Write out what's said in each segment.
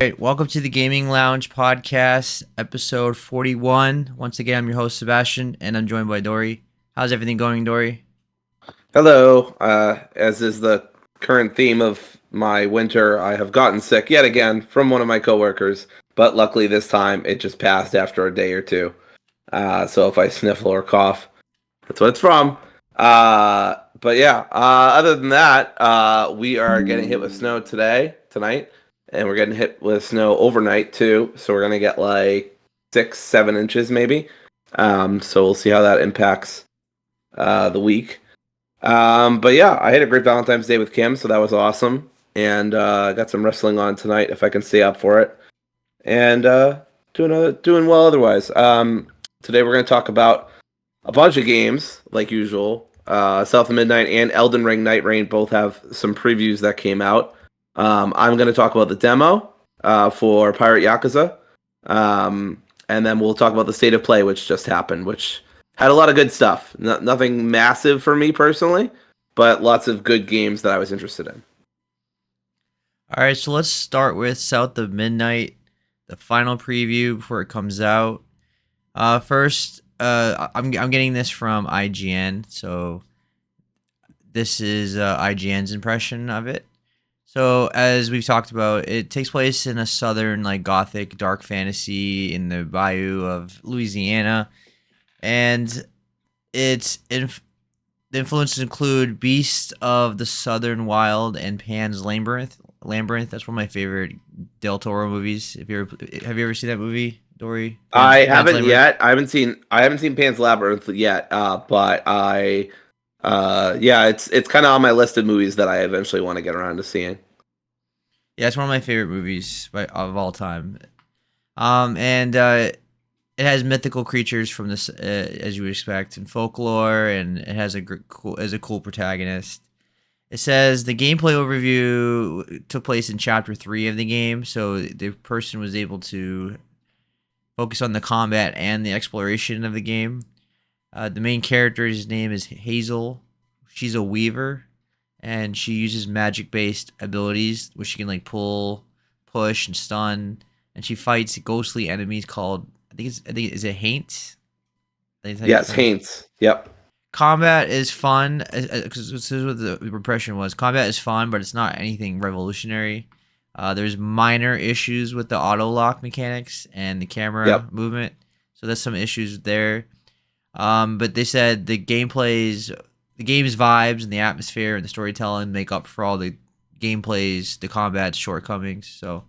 Right, welcome to the Gaming Lounge podcast, episode 41. Once again, I'm your host, Sebastian, and I'm joined by Dory. How's everything going, Dory? Hello. As is the current theme of my winter, I have gotten sick yet again from one of my coworkers, but luckily this time it just passed after a day or two. So if I sniffle or cough, that's what it's from. But yeah, other than that, we are getting hit with snow tonight, and we're getting hit with snow overnight too. So we're gonna get like 6, 7 inches maybe. So we'll see how that impacts the week. But yeah, I had a great Valentine's Day with Kim, so that was awesome. And I got some wrestling on tonight if I can stay up for it. And doing well otherwise. Today we're going to talk about a bunch of games like usual. South of Midnight and Elden Ring Nightreign both have some previews that came out. I'm going to talk about the demo for Pirate Yakuza. And then we'll talk about the state of play, which just happened, which had a lot of good stuff. Nothing massive for me personally, but lots of good games that I was interested in. All right, so let's start with South of Midnight, the final preview before it comes out. First, I'm getting this from IGN, so this is IGN's impression of it. So as we've talked about, it takes place in a southern, like, gothic dark fantasy in the bayou of Louisiana, and the influences include Beast of the Southern Wild and Pan's Labyrinth. That's one of my favorite Del Toro movies. Have you ever seen that movie, Dory? I Pan's haven't Labyrinth. yet. I haven't seen Pan's Labyrinth yet. But yeah, it's kind of on my list of movies that I eventually want to get around to seeing. Yeah, it's one of my favorite movies of all time. And it has mythical creatures from this, as you would expect, and folklore, and it has a cool protagonist. It says the gameplay overview took place in chapter 3 of the game, so the person was able to focus on the combat and the exploration of the game. The main character's name is Hazel. She's a weaver, and she uses magic-based abilities, which she can like pull, push, and stun. And she fights ghostly enemies called is it Haints? I think that's how you Yes, pronounce it. Haynes. Yep. Combat is fun because this is what the impression was. Combat is fun, but it's not anything revolutionary. There's minor issues with the auto lock mechanics and the camera Yep. movement, so there's some issues there. But they said the game's vibes and the atmosphere and the storytelling make up for all the the combat's shortcomings. So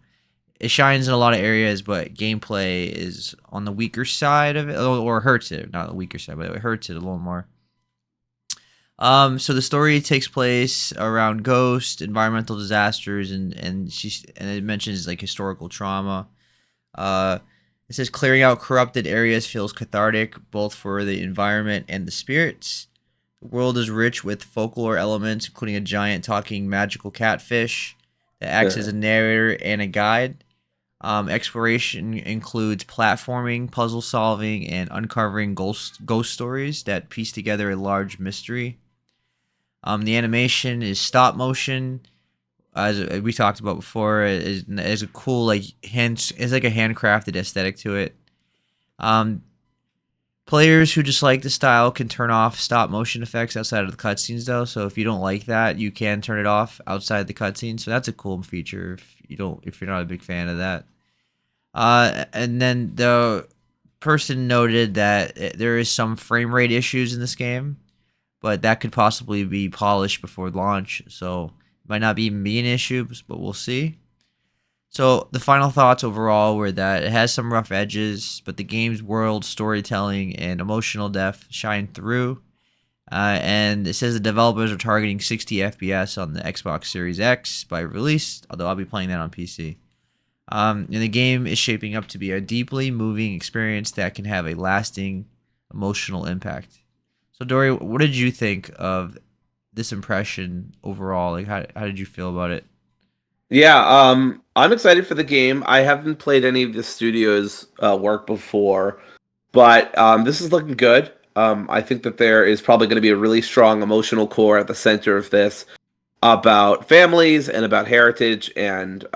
it shines in a lot of areas, but gameplay is on the weaker side of it, or hurts it. Not the weaker side, but it hurts it a little more. So the story takes place around ghosts, environmental disasters, and it mentions like historical trauma. Uh, it says clearing out corrupted areas feels cathartic, both for the environment and the spirits. The world is rich with folklore elements, including a giant talking magical catfish that acts as Yeah. a narrator and a guide. Exploration includes platforming, puzzle solving, and uncovering ghost stories that piece together a large mystery. The animation is stop motion, as we talked about before. Is a cool like it's like a handcrafted aesthetic to it. Um, Players who just like the style can turn off stop motion effects outside of the cutscenes, though. So if you don't like that, you can turn it off outside the cutscenes. So that's a cool feature if you're not a big fan of that. And then the person noted that there is some frame rate issues in this game, but that could possibly be polished before launch, so it might not even be an issue, but we'll see. So the final thoughts overall were that it has some rough edges, but the game's world, storytelling, and emotional depth shine through. And it says the developers are targeting 60 FPS on the Xbox Series X by release, although I'll be playing that on PC. And the game is shaping up to be a deeply moving experience that can have a lasting emotional impact. So, Dory, what did you think of this impression overall? Like, how did you feel about it? Yeah. I'm excited for the game. I haven't played any of the studio's work before, but this is looking good. I think that there is probably going to be a really strong emotional core at the center of this. about families and about heritage and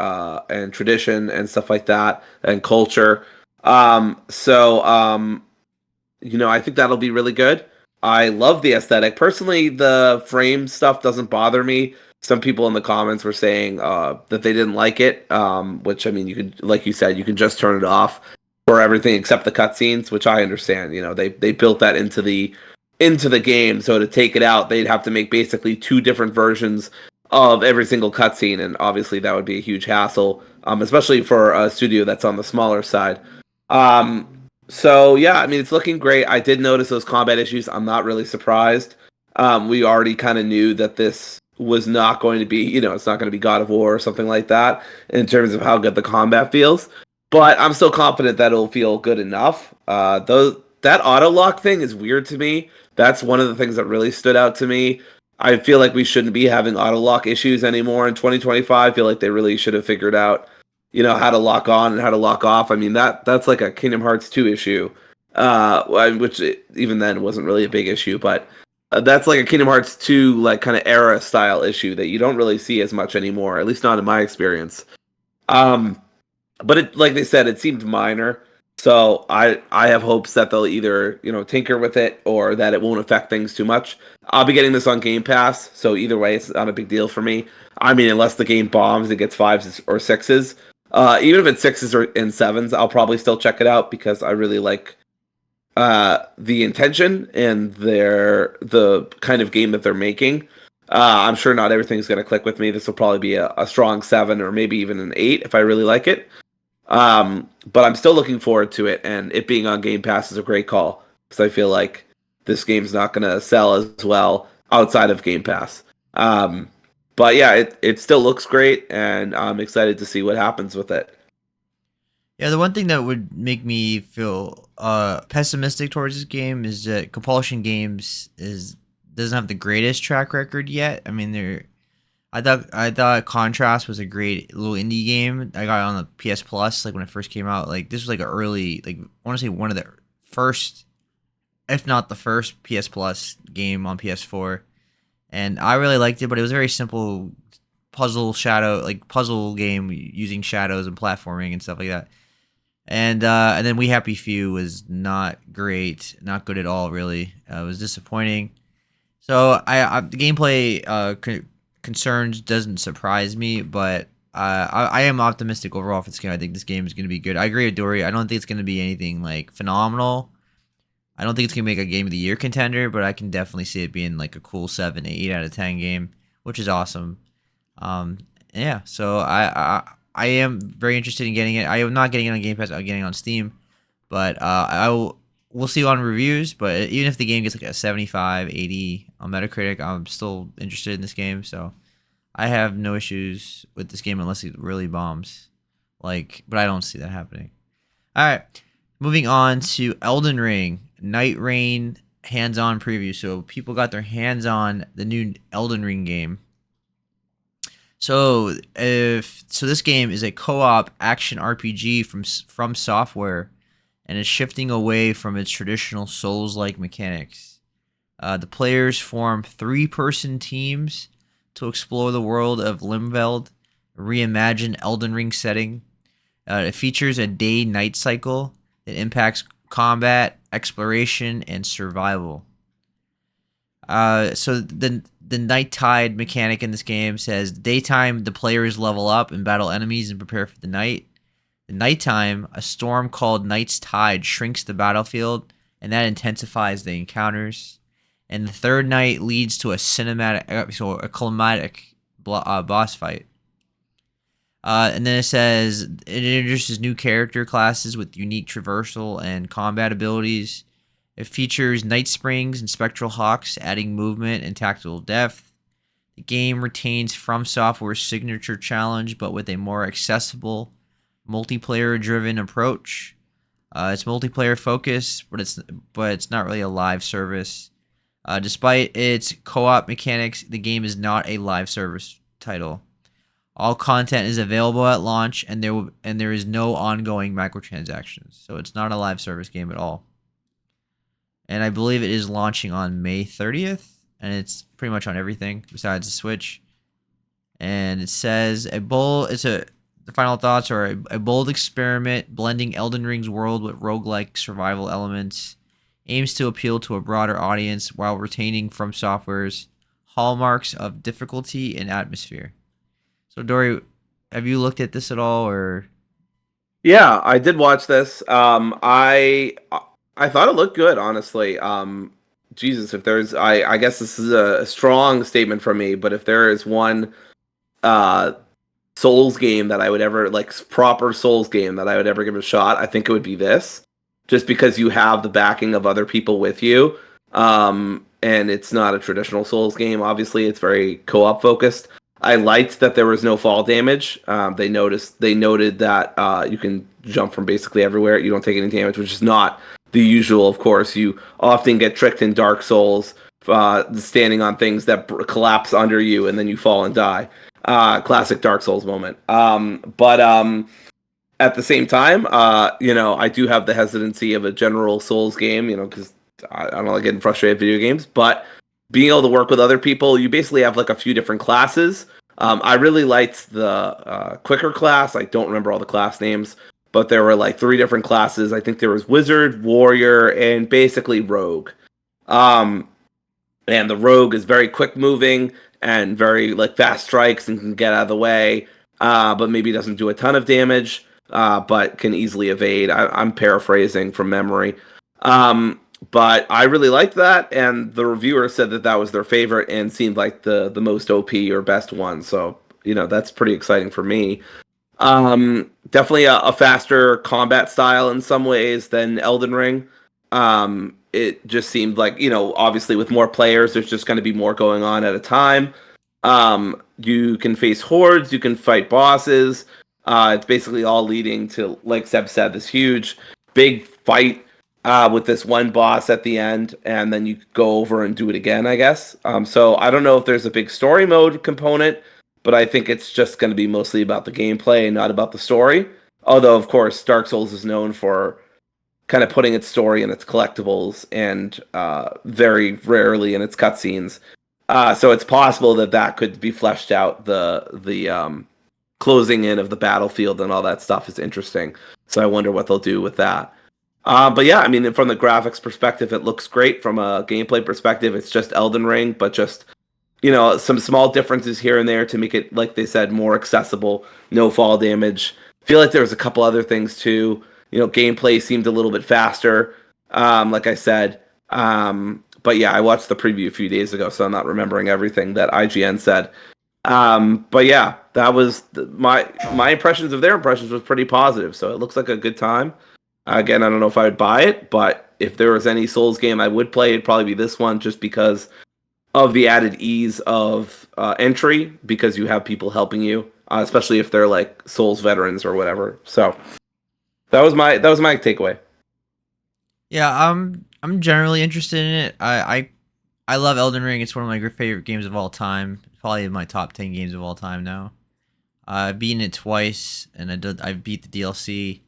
tradition and stuff like that and culture. I think that'll be really good. I love the aesthetic. Personally, the frame stuff doesn't bother me. Some people in the comments were saying that they didn't like it, which I mean, you could, like you said, you can just turn it off for everything except the cutscenes, which I understand. They built that into the game, so to take it out, they'd have to make basically two different versions of every single cutscene, and obviously that would be a huge hassle, especially for a studio that's on the smaller side. So yeah, I mean it's looking great. I did notice those combat issues. I'm not really surprised. We already kind of knew that this was not going to be, it's not going to be God of War or something like that in terms of how good the combat feels. But I'm still confident that it'll feel good enough. Though that auto lock thing is weird to me. That's one of the things that really stood out to me. I feel like we shouldn't be having auto lock issues anymore in 2025. I feel like they really should have figured out how to lock on and how to lock off. I mean, that's like a Kingdom Hearts 2 issue, which even then wasn't really a big issue, but that's like a Kingdom Hearts 2 like kind of era style issue that you don't really see as much anymore, at least not in my experience. Um, but like they said, it seemed minor. So I have hopes that they'll either tinker with it or that it won't affect things too much. I'll be getting this on Game Pass, so either way, it's not a big deal for me. I mean, unless the game bombs and gets fives or sixes, even if it's sixes or and sevens, I'll probably still check it out because I really like the intention and the kind of game that they're making. I'm sure not everything's going to click with me. This will probably be a strong 7 or maybe even an 8 if I really like it. But I'm still looking forward to it, and it being on Game Pass is a great call because I feel like this game's not going to sell as well outside of Game Pass. But yeah, it still looks great, and I'm excited to see what happens with it. Yeah, the one thing that would make me feel pessimistic towards this game is that Compulsion Games is doesn't have the greatest track record yet. I mean, I thought Contrast was a great little indie game. I got it on the PS Plus like when it first came out. Like this was like an early, like I want to say one of the first, if not the first PS Plus game on PS4, and I really liked it. But it was a very simple puzzle game using shadows and platforming and stuff like that. And then We Happy Few was not great, not good at all. Really, it was disappointing. So the gameplay concerns doesn't surprise me, but I am optimistic overall for this game. I think this game is going to be good. I agree with Dory. I don't think it's going to be anything like phenomenal. I don't think it's going to make a game of the year contender, but I can definitely see it being like a cool 7, 8 out of 10 game, which is awesome. Um, yeah, so I am very interested in getting it. I am not getting it on Game Pass. I'm getting it on Steam, but we'll see on reviews. But even if the game gets like a 75, 80 on Metacritic, I'm still interested in this game. So I have no issues with this game unless it really bombs. But I don't see that happening. All right, moving on to Elden Ring, Nightreign hands-on preview. So people got their hands on the new Elden Ring game. So this game is a co-op action RPG from Software, and is shifting away from its traditional Souls-like mechanics. The players form 3-person teams to explore the world of Limveld, a reimagined Elden Ring setting. It features a day-night cycle that impacts combat, exploration, and survival. So the night tide mechanic in this game says daytime the players level up and battle enemies and prepare for the night. The nighttime, a storm called Night's Tide shrinks the battlefield, and that intensifies the encounters. And the third night leads to a climatic boss fight. And then it says it introduces new character classes with unique traversal and combat abilities. It features Night Springs and Spectral Hawks, adding movement and tactical depth. The game retains From Software's signature challenge, but with a more accessible, multiplayer-driven approach. It's multiplayer focused, but it's not really a live service. Despite its co-op mechanics, the game is not a live service title. All content is available at launch, and there is no ongoing microtransactions. So it's not a live service game at all. And I believe it is launching on May 30th, and it's pretty much on everything besides the Switch. And it says a bold. It's a the final thoughts are a bold experiment blending Elden Ring's world with roguelike survival elements, aims to appeal to a broader audience while retaining From Software's hallmarks of difficulty and atmosphere. So, Dory, have you looked at this at all, or Yeah, I did watch this. I thought it looked good, honestly. Jesus, if there's I guess this is a strong statement from me, but if there is one uh Souls game that I would ever like proper Souls game that I would ever give a shot, I think it would be this. Just because you have the backing of other people with you. And it's not a traditional Souls game, obviously, it's very co-op focused. I liked that there was no fall damage. They noted that you can jump from basically everywhere. You don't take any damage, which is not the usual. Of course, you often get tricked in Dark Souls, standing on things that collapse under you, and then you fall and die. Classic Dark Souls moment. But at the same time, I do have the hesitancy of a general Souls game, because I don't like getting frustrated with video games, but being able to work with other people, you basically have like a few different classes. I really liked the quicker class. I don't remember all the class names, but there were like three different classes. I think there was Wizard, Warrior, and basically Rogue. Um, and the Rogue is very quick moving and very like fast strikes and can get out of the way, but maybe doesn't do a ton of damage, but can easily evade. I'm paraphrasing from memory. But I really liked that, and the reviewer said that that was their favorite and seemed like the most OP or best one. So that's pretty exciting for me. Definitely a faster combat style in some ways than Elden Ring. It just seemed like, obviously with more players, there's just going to be more going on at a time. You can face hordes, you can fight bosses. It's basically all leading to, like Seb said, this huge, big fight with this one boss at the end, and then you go over and do it again, I guess. So I don't know if there's a big story mode component, but I think it's just going to be mostly about the gameplay and not about the story. Although, of course, Dark Souls is known for kind of putting its story in its collectibles and very rarely in its cutscenes. So it's possible that that could be fleshed out. The closing in of the battlefield and all that stuff is interesting. So I wonder what they'll do with that. But yeah, I mean, from the graphics perspective, it looks great. From a gameplay perspective, it's just Elden Ring, but just some small differences here and there to make it, like they said, more accessible. No fall damage. I feel like there was a couple other things too. Gameplay seemed a little bit faster. Like I said. But yeah, I watched the preview a few days ago, so I'm not remembering everything that IGN said. But yeah, that was my impressions of their impressions was pretty positive. So it looks like a good time. Again, I don't know if I would buy it, but if there was any Souls game I would play, it'd probably be this one, just because of the added ease of entry, because you have people helping you, especially if they're like Souls veterans or whatever. So that was my takeaway. yeah, I'm generally interested in it. I love Elden Ring. It's one of my favorite games of all time. Probably my top 10 games of all time now. I've beaten it twice, and I beat the DLC.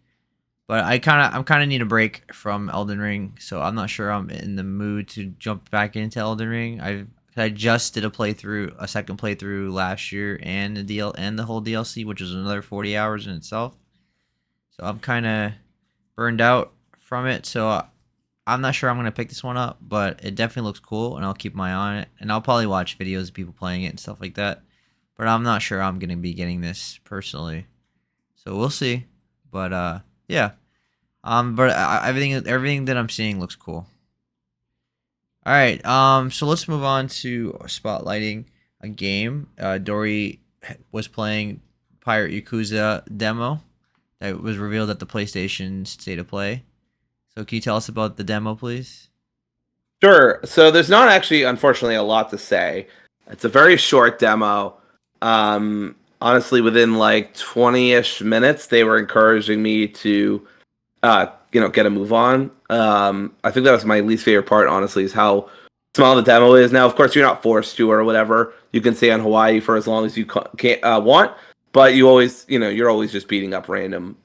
But I'm kind of need a break from Elden Ring, so I'm not sure I'm in the mood to jump back into Elden Ring. I just did a second playthrough last year, and the whole DLC, which was another 40 hours in itself. So I'm kind of burned out from it. So I'm not sure I'm gonna pick this one up, but it definitely looks cool, and I'll keep my eye on it, and I'll probably watch videos of people playing it and stuff like that. But I'm not sure I'm gonna be getting this personally, so we'll see. But yeah. But everything that I'm seeing looks cool. All right. So let's move on to spotlighting a game. Dory was playing Pirate Yakuza demo that was revealed at the PlayStation State of Play. So can you tell us about the demo, please? Sure. So there's not actually, unfortunately, a lot to say. It's a very short demo. Honestly, within like 20-ish minutes, they were encouraging me to get a move on. I think that was my least favorite part, honestly, is how small the demo is. Now, of course, you're not forced to or whatever. You can stay on Hawaii for as long as you can want, but you're always just beating up random,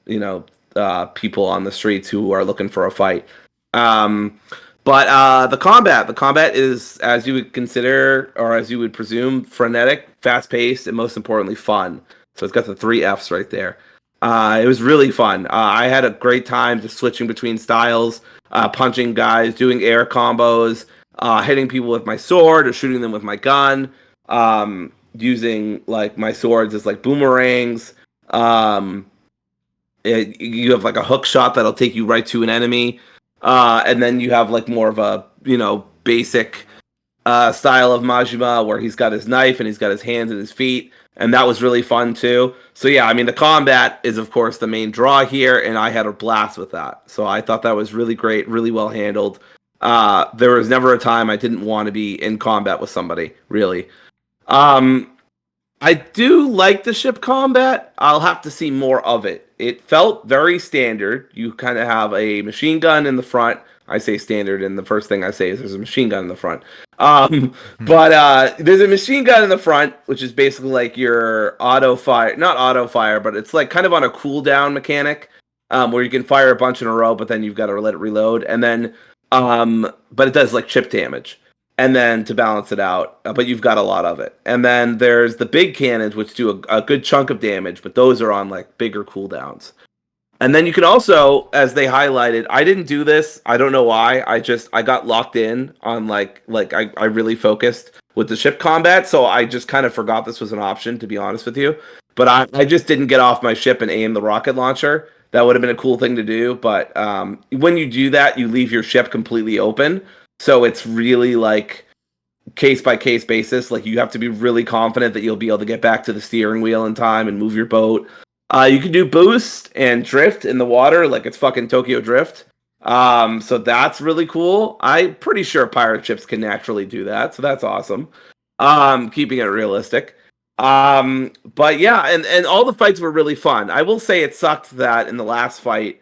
people on the streets who are looking for a fight. Um, But the combat is as you would consider or as you would presume, frenetic, fast paced, and most importantly, fun. So it's got the three Fs right there. It was really fun. I had a great time just switching between styles, punching guys, doing air combos, hitting people with my sword or shooting them with my gun, using like my swords as like boomerangs. Um, you have like a hook shot that'll take you right to an enemy, and then you have like more of a basic style of Majima where he's got his knife and he's got his hands and his feet, and that was really fun too. So yeah, I mean the combat is of course the main draw here, and I had a blast with that. So I thought that was really great, really well handled. There was never a time I didn't want to be in combat with somebody, really. Um, I do like the ship combat. I'll have to see more of it. It felt very standard. You kind of have a machine gun in the front. I say standard, and the first thing I say is there's a machine gun in the front. But there's a machine gun in the front, which is basically like your auto fire, not auto fire, but it's like kind of on a cooldown mechanic, where you can fire a bunch in a row, but then you've got to let it reload, and then, but it does like chip damage and then to balance it out, but you've got a lot of it. And then there's the big cannons, which do a good chunk of damage, but those are on like bigger cooldowns. And then you can also, as they highlighted, I didn't do this. I don't know why. I got locked in on I really focused with the ship combat, so I just kind of forgot this was an option, to be honest with you. But I just didn't get off my ship and aim the rocket launcher. That would have been a cool thing to do, but when you do that, you leave your ship completely open. So it's really like case by case basis. Like you have to be really confident that you'll be able to get back to the steering wheel in time and move your boat. You can do boost and drift in the water like it's fucking Tokyo Drift. So that's really cool. I'm pretty sure pirate ships can naturally do that, so that's awesome. Keeping it realistic. But yeah, and all the fights were really fun. I will say it sucked that in the last fight,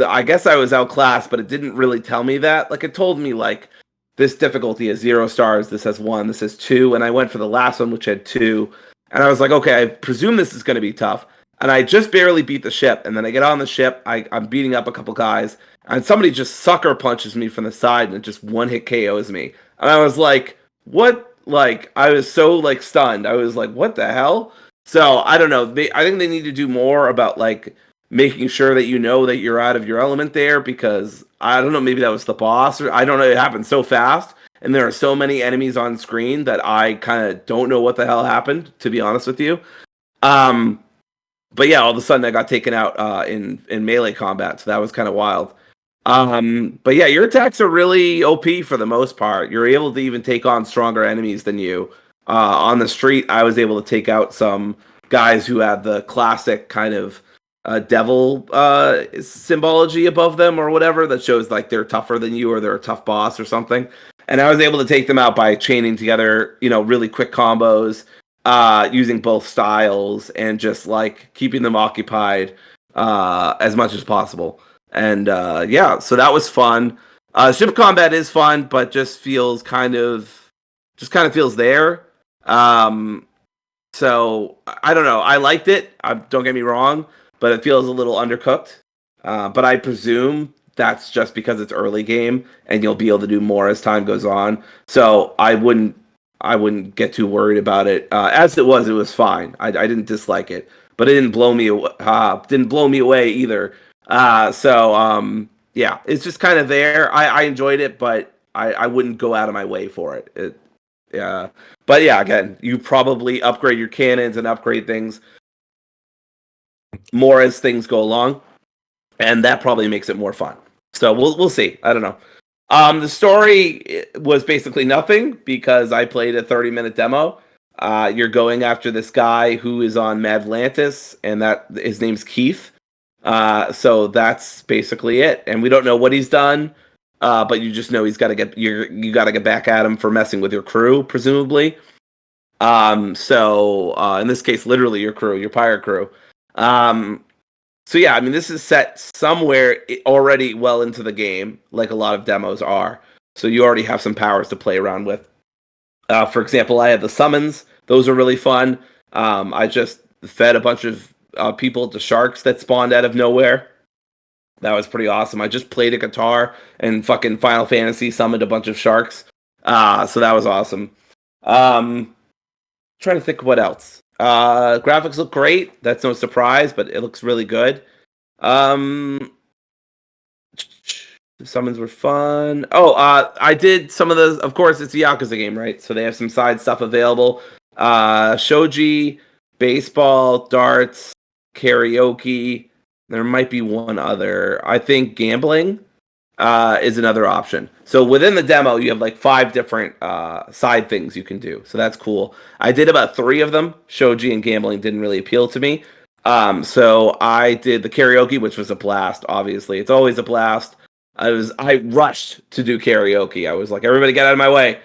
I guess I was outclassed, but it didn't really tell me that. Like it told me like this difficulty is 0 stars, this has 1, this has 2, and I went for the last one which had 2, and I was like, okay, I presume this is going to be tough, and I just barely beat the ship, and then I get on the ship, I'm beating up a couple guys, and somebody just sucker punches me from the side and it just one hit KOs me, and I was like, what? Like I was so like stunned. I was like, what the hell? So I don't know. I think they need to do more about like making sure that you know that you're out of your element there, because I don't know, maybe that was the boss, or I don't know, it happened so fast and there are so many enemies on screen that I kind of don't know what the hell happened, to be honest with you. Um but yeah, all of a sudden I got taken out in melee combat, so that was kind of wild. But yeah, your attacks are really OP for the most part. You're able to even take on stronger enemies than you. On the street, I was able to take out some guys who had the classic kind of devil symbology above them or whatever that shows like they're tougher than you or they're a tough boss or something. And I was able to take them out by chaining together, really quick combos, using both styles and just like keeping them occupied as much as possible. And yeah, so that was fun. Ship combat is fun, but just kind of feels there. So I don't know. I liked it. Don't get me wrong, but it feels a little undercooked. But I presume that's just because it's early game, and you'll be able to do more as time goes on. So I wouldn't get too worried about it. As it was fine. I didn't dislike it, but it didn't blow me away either. Yeah, it's just kind of there. I enjoyed it, but I wouldn't go out of my way for it. Yeah, but yeah, again, you probably upgrade your cannons and upgrade things more as things go along, and that probably makes it more fun. So we'll see. I don't know. The story was basically nothing because I played a 30-minute demo. You're going after this guy who is on Madlantis, and that his name's Keith. So that's basically it, and we don't know what he's done, but you just know you got to get back at him for messing with your crew, presumably. So in this case, literally your crew, your pirate crew. So yeah, I mean, this is set somewhere already well into the game, like a lot of demos are. So you already have some powers to play around with. For example, I had the summons; those are really fun. I just fed a bunch of people to sharks that spawned out of nowhere. That was pretty awesome. I just played a guitar and fucking Final Fantasy summoned a bunch of sharks. So that was awesome. Trying to think what else. Graphics look great. That's no surprise, but it looks really good. Um, the summons were fun. Oh, I did some of those. Of course, it's a Yakuza game, right? So they have some side stuff available. Shogi, baseball, darts, karaoke. There might be one other. I think gambling is another option. So within the demo, you have like 5 different side things you can do. So that's cool. I did about 3 of them. Shogi and gambling didn't really appeal to me. So I did the karaoke, which was a blast. Obviously, it's always a blast. I rushed to do karaoke. I was like, everybody get out of my way.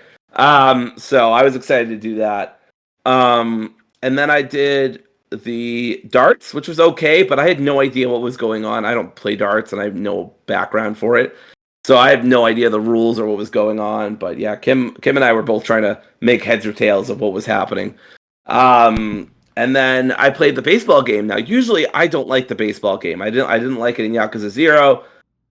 So I was excited to do that. And then I did the darts, which was okay, but I had no idea what was going on. I don't play darts and I have no background for it. So I have no idea the rules or what was going on. But yeah, Kim and I were both trying to make heads or tails of what was happening. And then I played the baseball game. Now, usually I don't like the baseball game. I didn't like it in Yakuza 0,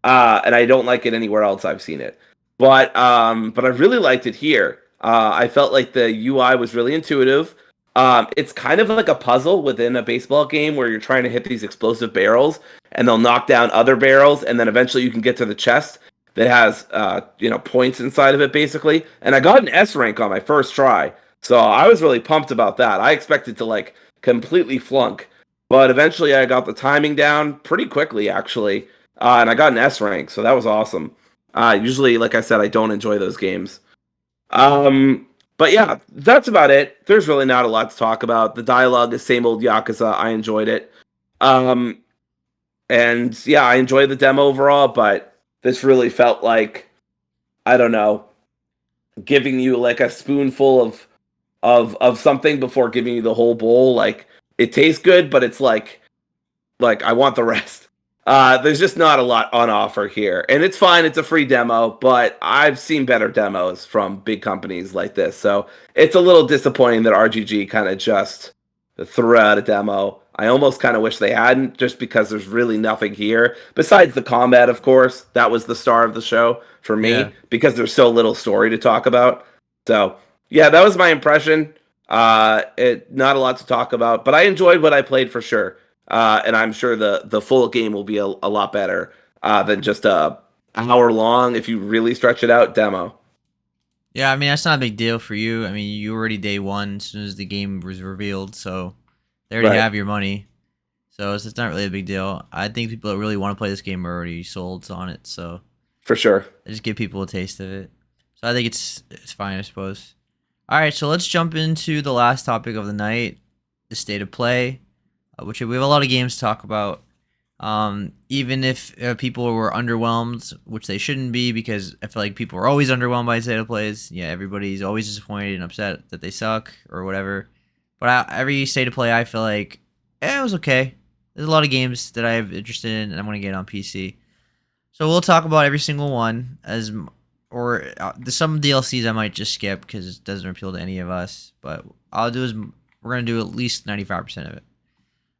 and I don't like it anywhere else I've seen it. But I really liked it here. I felt like the UI was really intuitive. It's kind of like a puzzle within a baseball game where you're trying to hit these explosive barrels, and they'll knock down other barrels, and then eventually you can get to the chest that has points inside of it, basically. And I got an S rank on my first try, so I was really pumped about that. I expected to like completely flunk, but eventually I got the timing down pretty quickly, actually, and I got an S rank, so that was awesome. Usually, like I said, I don't enjoy those games. But yeah, that's about it. There's really not a lot to talk about. The dialogue is same old Yakuza. I enjoyed it. Um, and yeah, I enjoyed the demo overall, but this really felt like, I don't know, giving you like a spoonful of something before giving you the whole bowl. Like it tastes good, but it's like I want the rest. There's just not a lot on offer here, and it's fine. It's a free demo, but I've seen better demos from big companies like this, so it's a little disappointing that RGG kind of just threw out a demo. I almost kind of wish they hadn't, just because there's really nothing here besides the combat. Of course, that was the star of the show for Yeah. me because there's so little story to talk about. So yeah, that was my impression. It not a lot to talk about, but I enjoyed what I played for sure. And I'm sure the full game will be a lot better than just a hour long, if you really stretch it out, demo. Yeah, I mean that's not a big deal for you. I mean you already day one as soon as the game was revealed, so they already Right, have your money. So it's not really a big deal. I think people that really want to play this game are already sold on it, so for sure. I just give people a taste of it. So I think it's fine, I suppose. All right, so let's jump into the last topic of the night, the state of play, which we have a lot of games to talk about. Even if people were underwhelmed, which they shouldn't be, because I feel like people are always underwhelmed by state of plays. Yeah, everybody's always disappointed and upset that they suck or whatever. But every state of play, I feel like, it was okay. There's a lot of games that I have interested in and I want to get on PC. So we'll talk about every single one or there's some DLCs I might just skip because it doesn't appeal to any of us. But I'll do is we're gonna do at least 95% of it.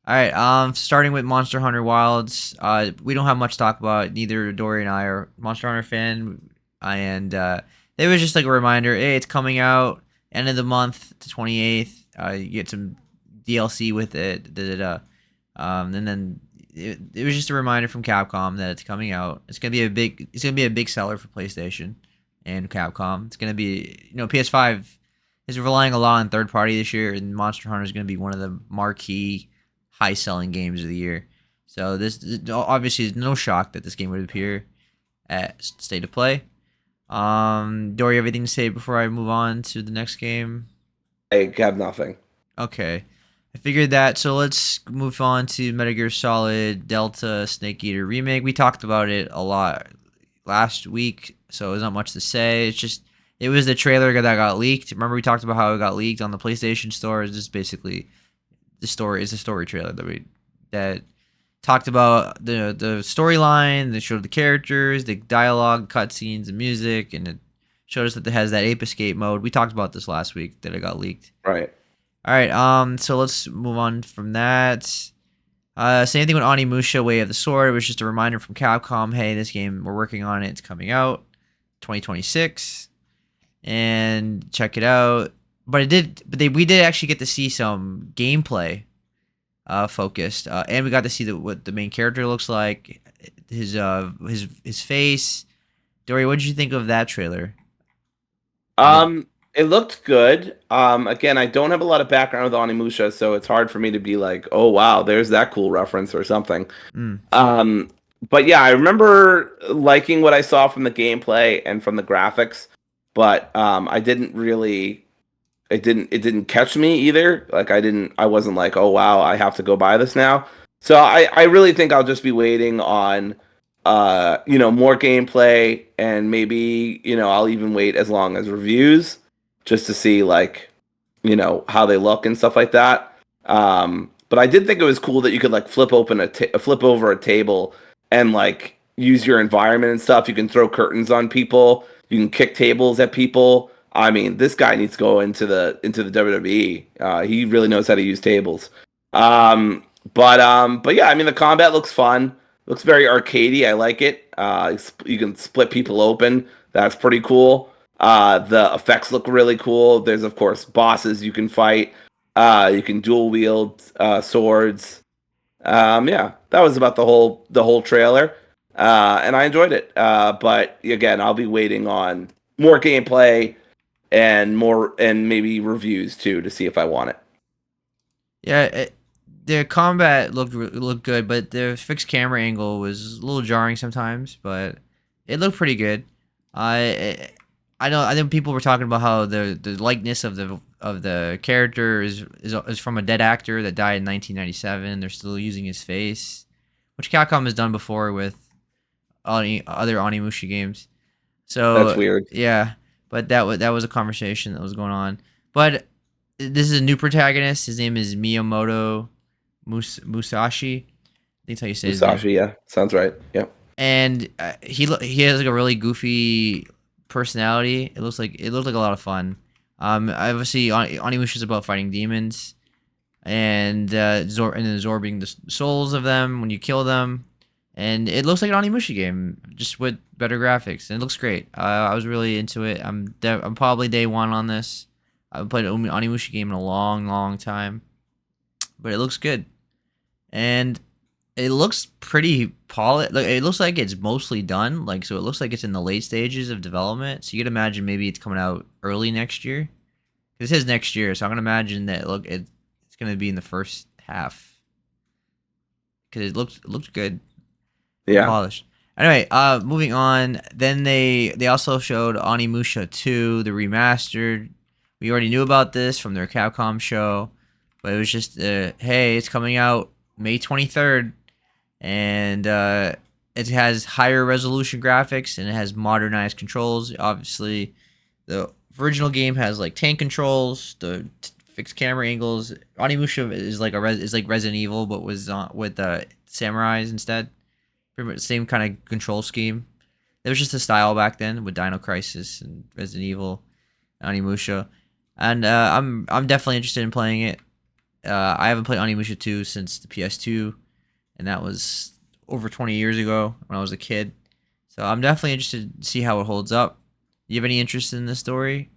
All right. Starting with Monster Hunter Wilds. We don't have much to talk about. Neither Dory and I are Monster Hunter fan, and it was just like a reminder. Hey, it's coming out end of the month, the 28th. You get some DLC with it. And then it was just a reminder from Capcom that it's coming out. It's gonna be a big seller for PlayStation and Capcom. It's gonna be PS5 is relying a lot on third party this year, and Monster Hunter is gonna be one of the marquee high selling games of the year. So this obviously is no shock that this game would appear at State of Play. Dory, everything to say before I move on to the next game? I have nothing. Okay. I figured that, so let's move on to Metal Gear Solid Delta Snake Eater Remake. We talked about it a lot last week, so there's not much to say. It's just, it was the trailer that got leaked. Remember we talked about how it got leaked on the PlayStation Store? It's just basically the story trailer that talked about the storyline, that showed the characters, the dialogue, cutscenes, the music, and it showed us that it has that ape escape mode. We talked about this last week that it got leaked. Right. All right, so let's move on from that. Same thing with Onimusha Way of the Sword. It was just a reminder from Capcom, hey, this game, we're working on it. It's coming out 2026. And check it out. We did actually get to see some gameplay focused. And we got to see what the main character looks like, his face. Dory, what did you think of that trailer? It looked good. Again, I don't have a lot of background with Onimusha, so it's hard for me to be like, oh wow, there's that cool reference or something. Mm. Um, but yeah, I remember liking what I saw from the gameplay and from the graphics, but I didn't really it didn't catch me either. Like I wasn't like, oh wow, I have to go buy this now. So I really think I'll just be waiting on more gameplay, and maybe, I'll even wait as long as reviews just to see like, how they look and stuff like that. But I did think it was cool that you could like flip over a table and like use your environment and stuff. You can throw curtains on people, you can kick tables at people. I mean, this guy needs to go into the WWE. He really knows how to use tables. But yeah, I mean, the combat looks fun. Looks very arcadey. I like it. You can split people open. That's pretty cool. The effects look really cool. There's of course bosses you can fight. You can dual wield swords. Yeah, that was about the whole trailer, and I enjoyed it. But again, I'll be waiting on more gameplay and maybe reviews too to see if I want it. Yeah, the combat looked good, but the fixed camera angle was a little jarring sometimes. But it looked pretty good. I think people were talking about how the likeness of the character is from a dead actor that died in 1997. They're still using his face, which Capcom has done before with other Onimusha games. So That's weird. yeah, but that was a conversation that was going on. But this is a new protagonist. His name is Miyamoto Musashi. I think that's how you say his name. Musashi, yeah, sounds right. Yep. And he has like a really goofy personality. It looked like a lot of fun. Obviously, Onimusha is about fighting demons and absorbing the souls of them when you kill them. And it looks like an Onimusha game, just with better graphics, and it looks great. I was really into it. I'm probably day one on this. I haven't played an Onimusha game in a long, long time, but it looks good, and it looks pretty polished. Like, it looks like it's mostly done. Like, so it looks like it's in the late stages of development. So you could imagine maybe it's coming out early next year. It says next year, so I'm gonna imagine that it's gonna be in the first half because it looked good. Yeah. Polished. Anyway, moving on. Then they also showed Onimusha 2, the remastered. We already knew about this from their Capcom show, but it was just hey, it's coming out May 23rd, and it has higher resolution graphics and it has modernized controls. Obviously, the original game has like tank controls, the fixed camera angles. Onimusha is like Resident Evil, but was with samurais instead. Pretty much the same kind of control scheme. There was just a style back then with Dino Crisis and Resident Evil, Onimusha, and I'm definitely interested in playing it. I haven't played Onimusha 2 since the PS2, and that was over 20 years ago when I was a kid. So I'm definitely interested to see how it holds up. You have any interest in this story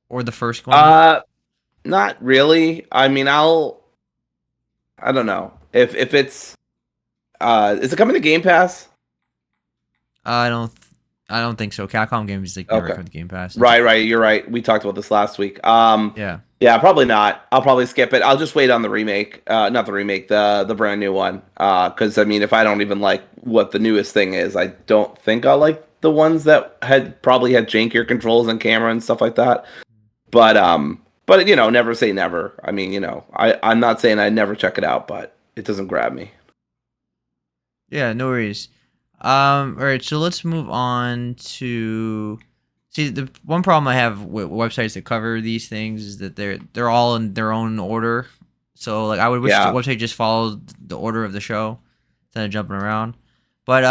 or the first one? Not really. I mean, I don't know if it's is it coming to Game Pass? I don't I don't think so. Capcom games like never Okay. come to Game Pass. Right. You're right. We talked about this last week. Yeah. Yeah, probably not. I'll probably skip it. I'll just wait on the remake. Not the remake, the brand new one. Because I mean, if I don't even like what the newest thing is, I don't think I'll like the ones that probably had jankier controls and camera and stuff like that. But never say never. I mean, I'm not saying I'd never check it out, but it doesn't grab me. Yeah, no worries. All right, so let's move on to see the one problem I have with websites that cover these things is that they're all in their own order. So like I would wish Yeah. the website just followed the order of the show instead of jumping around. But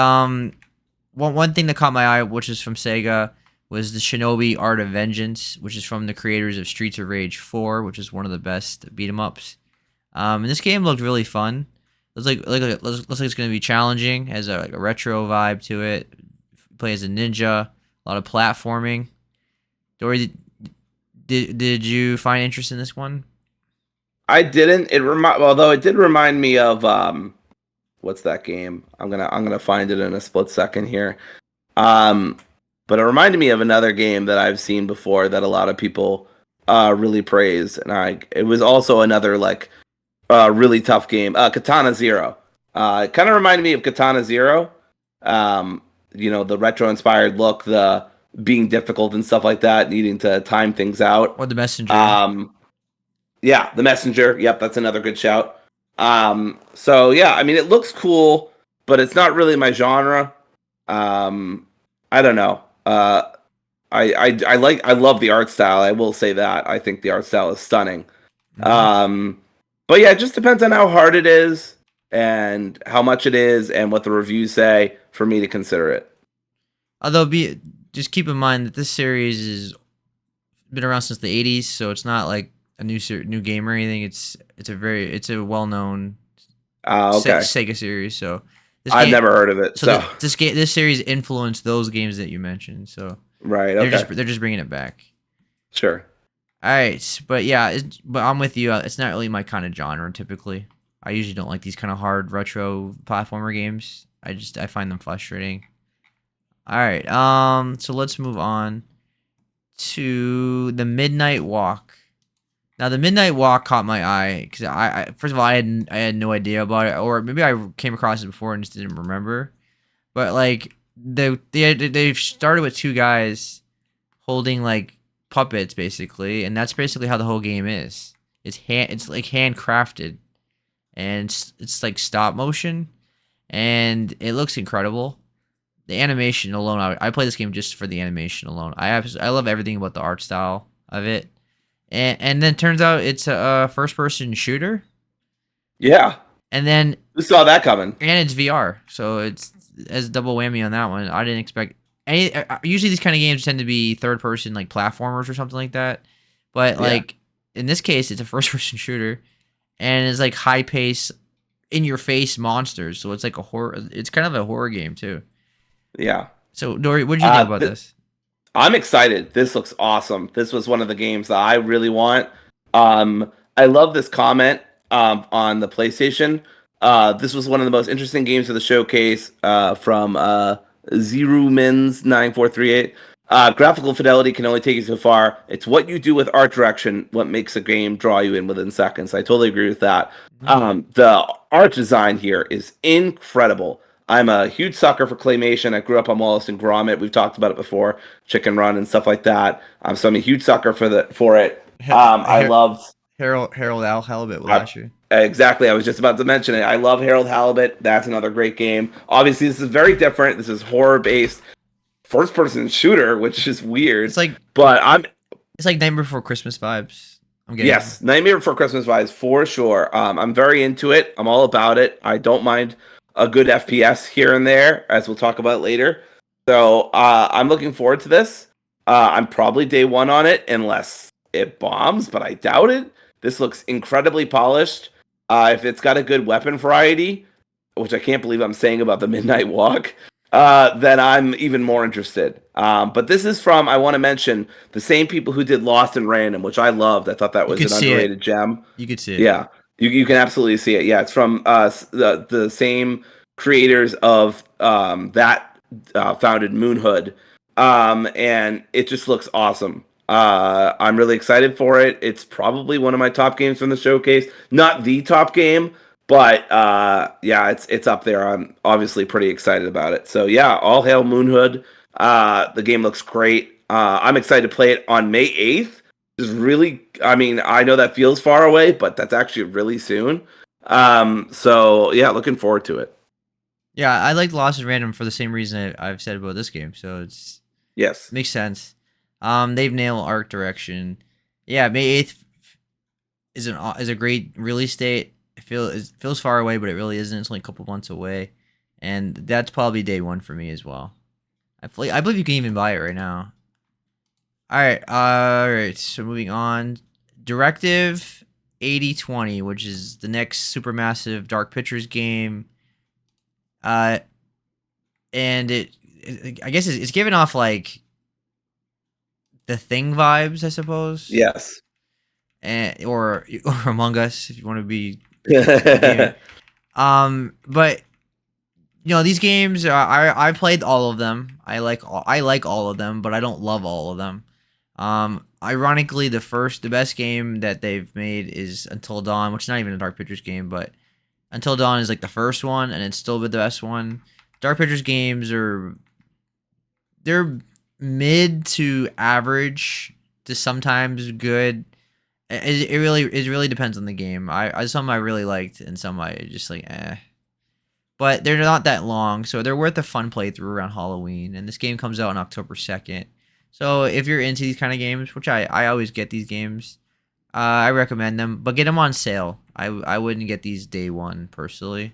one thing that caught my eye, which is from Sega, was the Shinobi Art of Vengeance, which is from the creators of Streets of Rage 4, which is one of the best beat 'em ups. And this game looked really fun. Looks like it's gonna be challenging. Has a retro vibe to it. Play as a ninja. A lot of platforming. Dory, did you find interest in this one? I didn't. Although it did remind me of what's that game? I'm gonna find it in a split second here. Um, but it reminded me of another game that I've seen before that a lot of people really praise, and it was also another like really tough game. Katana Zero. It kind of reminded me of Katana Zero. The retro inspired look, the being difficult and stuff like that, needing to time things out. Or the messenger? Um, yeah, the messenger. Yep, that's another good shout. So yeah, I mean, it looks cool, but it's not really my genre. Um, I don't know. I love the art style. I will say that. I think the art style is stunning. Mm-hmm. But yeah, it just depends on how hard it is and how much it is and what the reviews say for me to consider it. Although, just keep in mind that this series has been around since the '80s, so it's not like a new game or anything. It's a well known Okay. Sega series. So I've never heard of it. So this series influenced those games that you mentioned. So right. Okay. they're just bringing it back. Sure. All right, but yeah, but I'm with you. It's not really my kind of genre typically. I usually don't like these kind of hard retro platformer games. I find them frustrating. All right, so let's move on to the Midnight Walk. Now, the Midnight Walk caught my eye because I first of all I had no idea about it, or maybe I came across it before and just didn't remember. But like they started with two guys holding like puppets basically, and that's basically how the whole game is. It's like handcrafted, and it's like stop motion, and it looks incredible. The animation alone, I play this game just for the animation alone. I love everything about the art style of it, and then turns out it's a first person shooter, Yeah. and then Who saw that coming? and it's VR, so it's as double whammy on that one. I didn't expect any. Usually these kind of games tend to be third person like platformers or something like that, but Yeah. like in this case, it's a first person shooter, and it's like high pace, in your face monsters. So it's like a horror. It's kind of a horror game too. Yeah. So Dory, what did you think about this? I'm excited. This looks awesome. This was one of the games that I really want. I love this comment on the PlayStation. This was one of the most interesting games of the showcase from Zerumins 9438. Graphical fidelity can only take you so far. It's what you do with art direction what makes a game draw you in within seconds. I totally agree with that. The art design here is incredible. I'm a huge sucker for claymation. I grew up on Wallace and Gromit. We've talked about it before, Chicken Run and stuff like that. So I'm a huge sucker for it. I loved Harold Al Halibut last year. exactly. I was just about to mention it. I love Harold Halibut. That's another great game. Obviously, this is very different. This is horror based, first person shooter, which is weird. It's like Nightmare Before Christmas vibes. Yes, Nightmare Before Christmas vibes for sure. I'm very into it. I'm all about it. I don't mind a good FPS here and there, as we'll talk about later. So I'm looking forward to this. I'm probably day one on it, unless it bombs, but I doubt it. This looks incredibly polished. If it's got a good weapon variety, which I can't believe I'm saying about the Midnight Walk, then I'm even more interested. But this is from, I want to mention, the same people who did Lost in Random, which I loved. I thought that was an underrated gem. You could see it. Yeah, you can absolutely see it. Yeah, it's from the same creators of that founded Moonhood. And it just looks awesome. I'm really excited for it. It's probably one of my top games from the showcase. Not the top game, but yeah, it's up there. I'm obviously pretty excited about it. So yeah, all hail Moonhood. The game looks great. I'm excited to play it on May 8th. Is really, I mean, I know that feels far away, but that's actually really soon. So yeah, looking forward to it. Yeah, I like Lost in Random for the same reason I've said about this game. So Yes, makes sense. They've nailed art direction. Yeah, May 8th is a great release date. It feels far away, but it really isn't. It's only a couple months away, and that's probably day one for me as well. I believe you can even buy it right now. All right. So moving on, Directive 8020, which is the next supermassive Dark Pictures game. Uh, and I guess it's giving off like the Thing vibes, I suppose, Yes. and or Among Us if you want to be gaming. Yeah. But these games, I played all of them. I like all of them, but I don't love all of them. Ironically, the best game that they've made is Until Dawn, which is not even a Dark Pictures game, but Until Dawn is like the first one, and it's still the best one. Dark Pictures games they're mid to average to sometimes good. It really depends on the game. Some I really liked, and some I just like eh. But they're not that long, so they're worth a fun playthrough around Halloween. And this game comes out on October 2nd. So if you're into these kind of games, which I always get these games, I recommend them. But get them on sale. I wouldn't get these day one personally,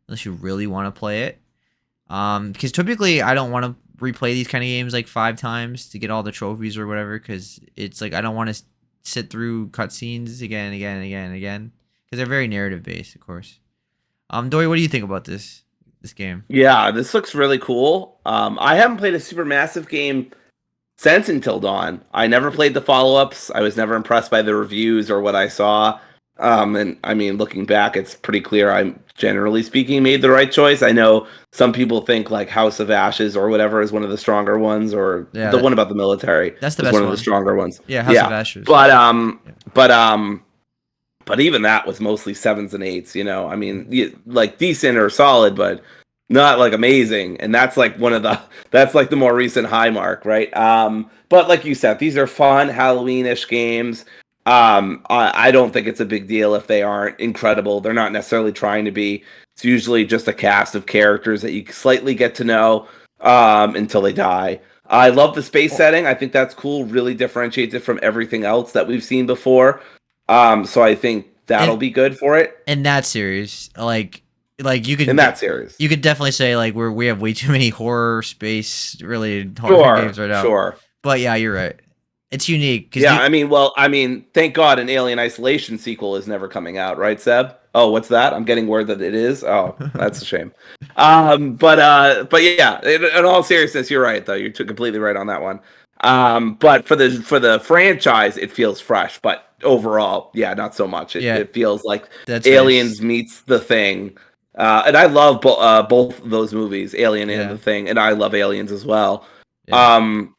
unless you really want to play it. Because typically I don't want to replay these kind of games like 5 times to get all the trophies or whatever. Because it's like I don't want to sit through cutscenes again and again and again and again. Because they're very narrative based, of course. Dory, what do you think about this game? Yeah, this looks really cool. I haven't played a super massive game since Until Dawn. I never played the follow-ups. I was never impressed by the reviews or what I saw. And I mean, looking back, it's pretty clear I'm generally speaking made the right choice. I know some people think like House of Ashes or whatever is one of the stronger ones, or Yeah, the one about the military that's the was best one of the one. stronger ones. Yeah, House of Yeah, Ashes. but Yeah. but but even that was mostly sevens and eights. I mean, like decent or solid, but not like amazing. And that's like that's like the more recent high mark, right? But like you said, these are fun Halloweenish games. I don't think it's a big deal if they aren't incredible. They're not necessarily trying to be. It's usually just a cast of characters that you slightly get to know until they die. I love the space setting. I think that's cool. Really differentiates it from everything else that we've seen before. So I think that'll And be good for it in that series, like in that series. you could definitely say like we have way too many horror space related horror Sure, games right now. sure. But yeah, you're right. It's unique because Yeah, I mean, thank God an Alien Isolation sequel is never coming out, right, Seb? Oh, what's that? I'm getting word that it is. Oh, that's a shame. But yeah, in all seriousness, you're right though. You're completely right on that one. But for the franchise, it feels fresh. But overall, yeah, not so much. It, yeah, it feels like Dead Aliens Space. meets The Thing. And I love both of those movies, Alien and Yeah, The Thing, and I love Aliens as well. yeah. Um,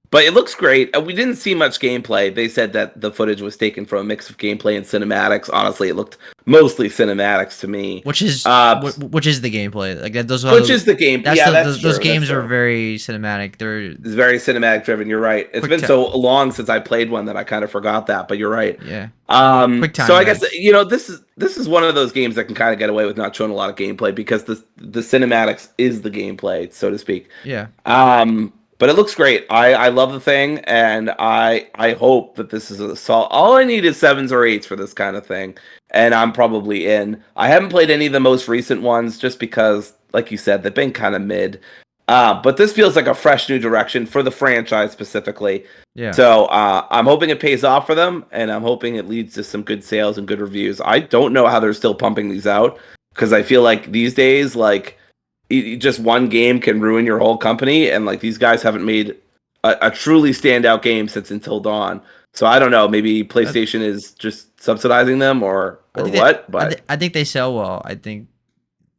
but it looks great. We didn't see much gameplay. They said that the footage was taken from a mix of gameplay and cinematics. Honestly, it looked mostly cinematics to me. Which is the gameplay like that? Which is the game? That's Yeah, that's those true. That's games are true. very cinematic. They're It's very cinematic driven. You're right. It's quick been time. so long since I played one that I kind of forgot that. But you're right. Yeah, quick So time I guess events. this is one of those games that can kind of get away with not showing a lot of gameplay because the cinematics is the gameplay, so to speak. Yeah. But it looks great. I love the thing, and I hope that this is a solid. All I need is sevens or eights for this kind of thing, and I'm probably in. I haven't played any of the most recent ones just because, like you said, they've been kind of mid. But this feels like a fresh new direction for the franchise specifically. Yeah. So I'm hoping it pays off for them, and I'm hoping it leads to some good sales and good reviews. I don't know how they're still pumping these out because I feel like these days, like just one game can ruin your whole company, and like these guys haven't made a truly standout game since Until Dawn. So I don't know, maybe I, PlayStation is just subsidizing them I or think they what, but I think they sell well. I think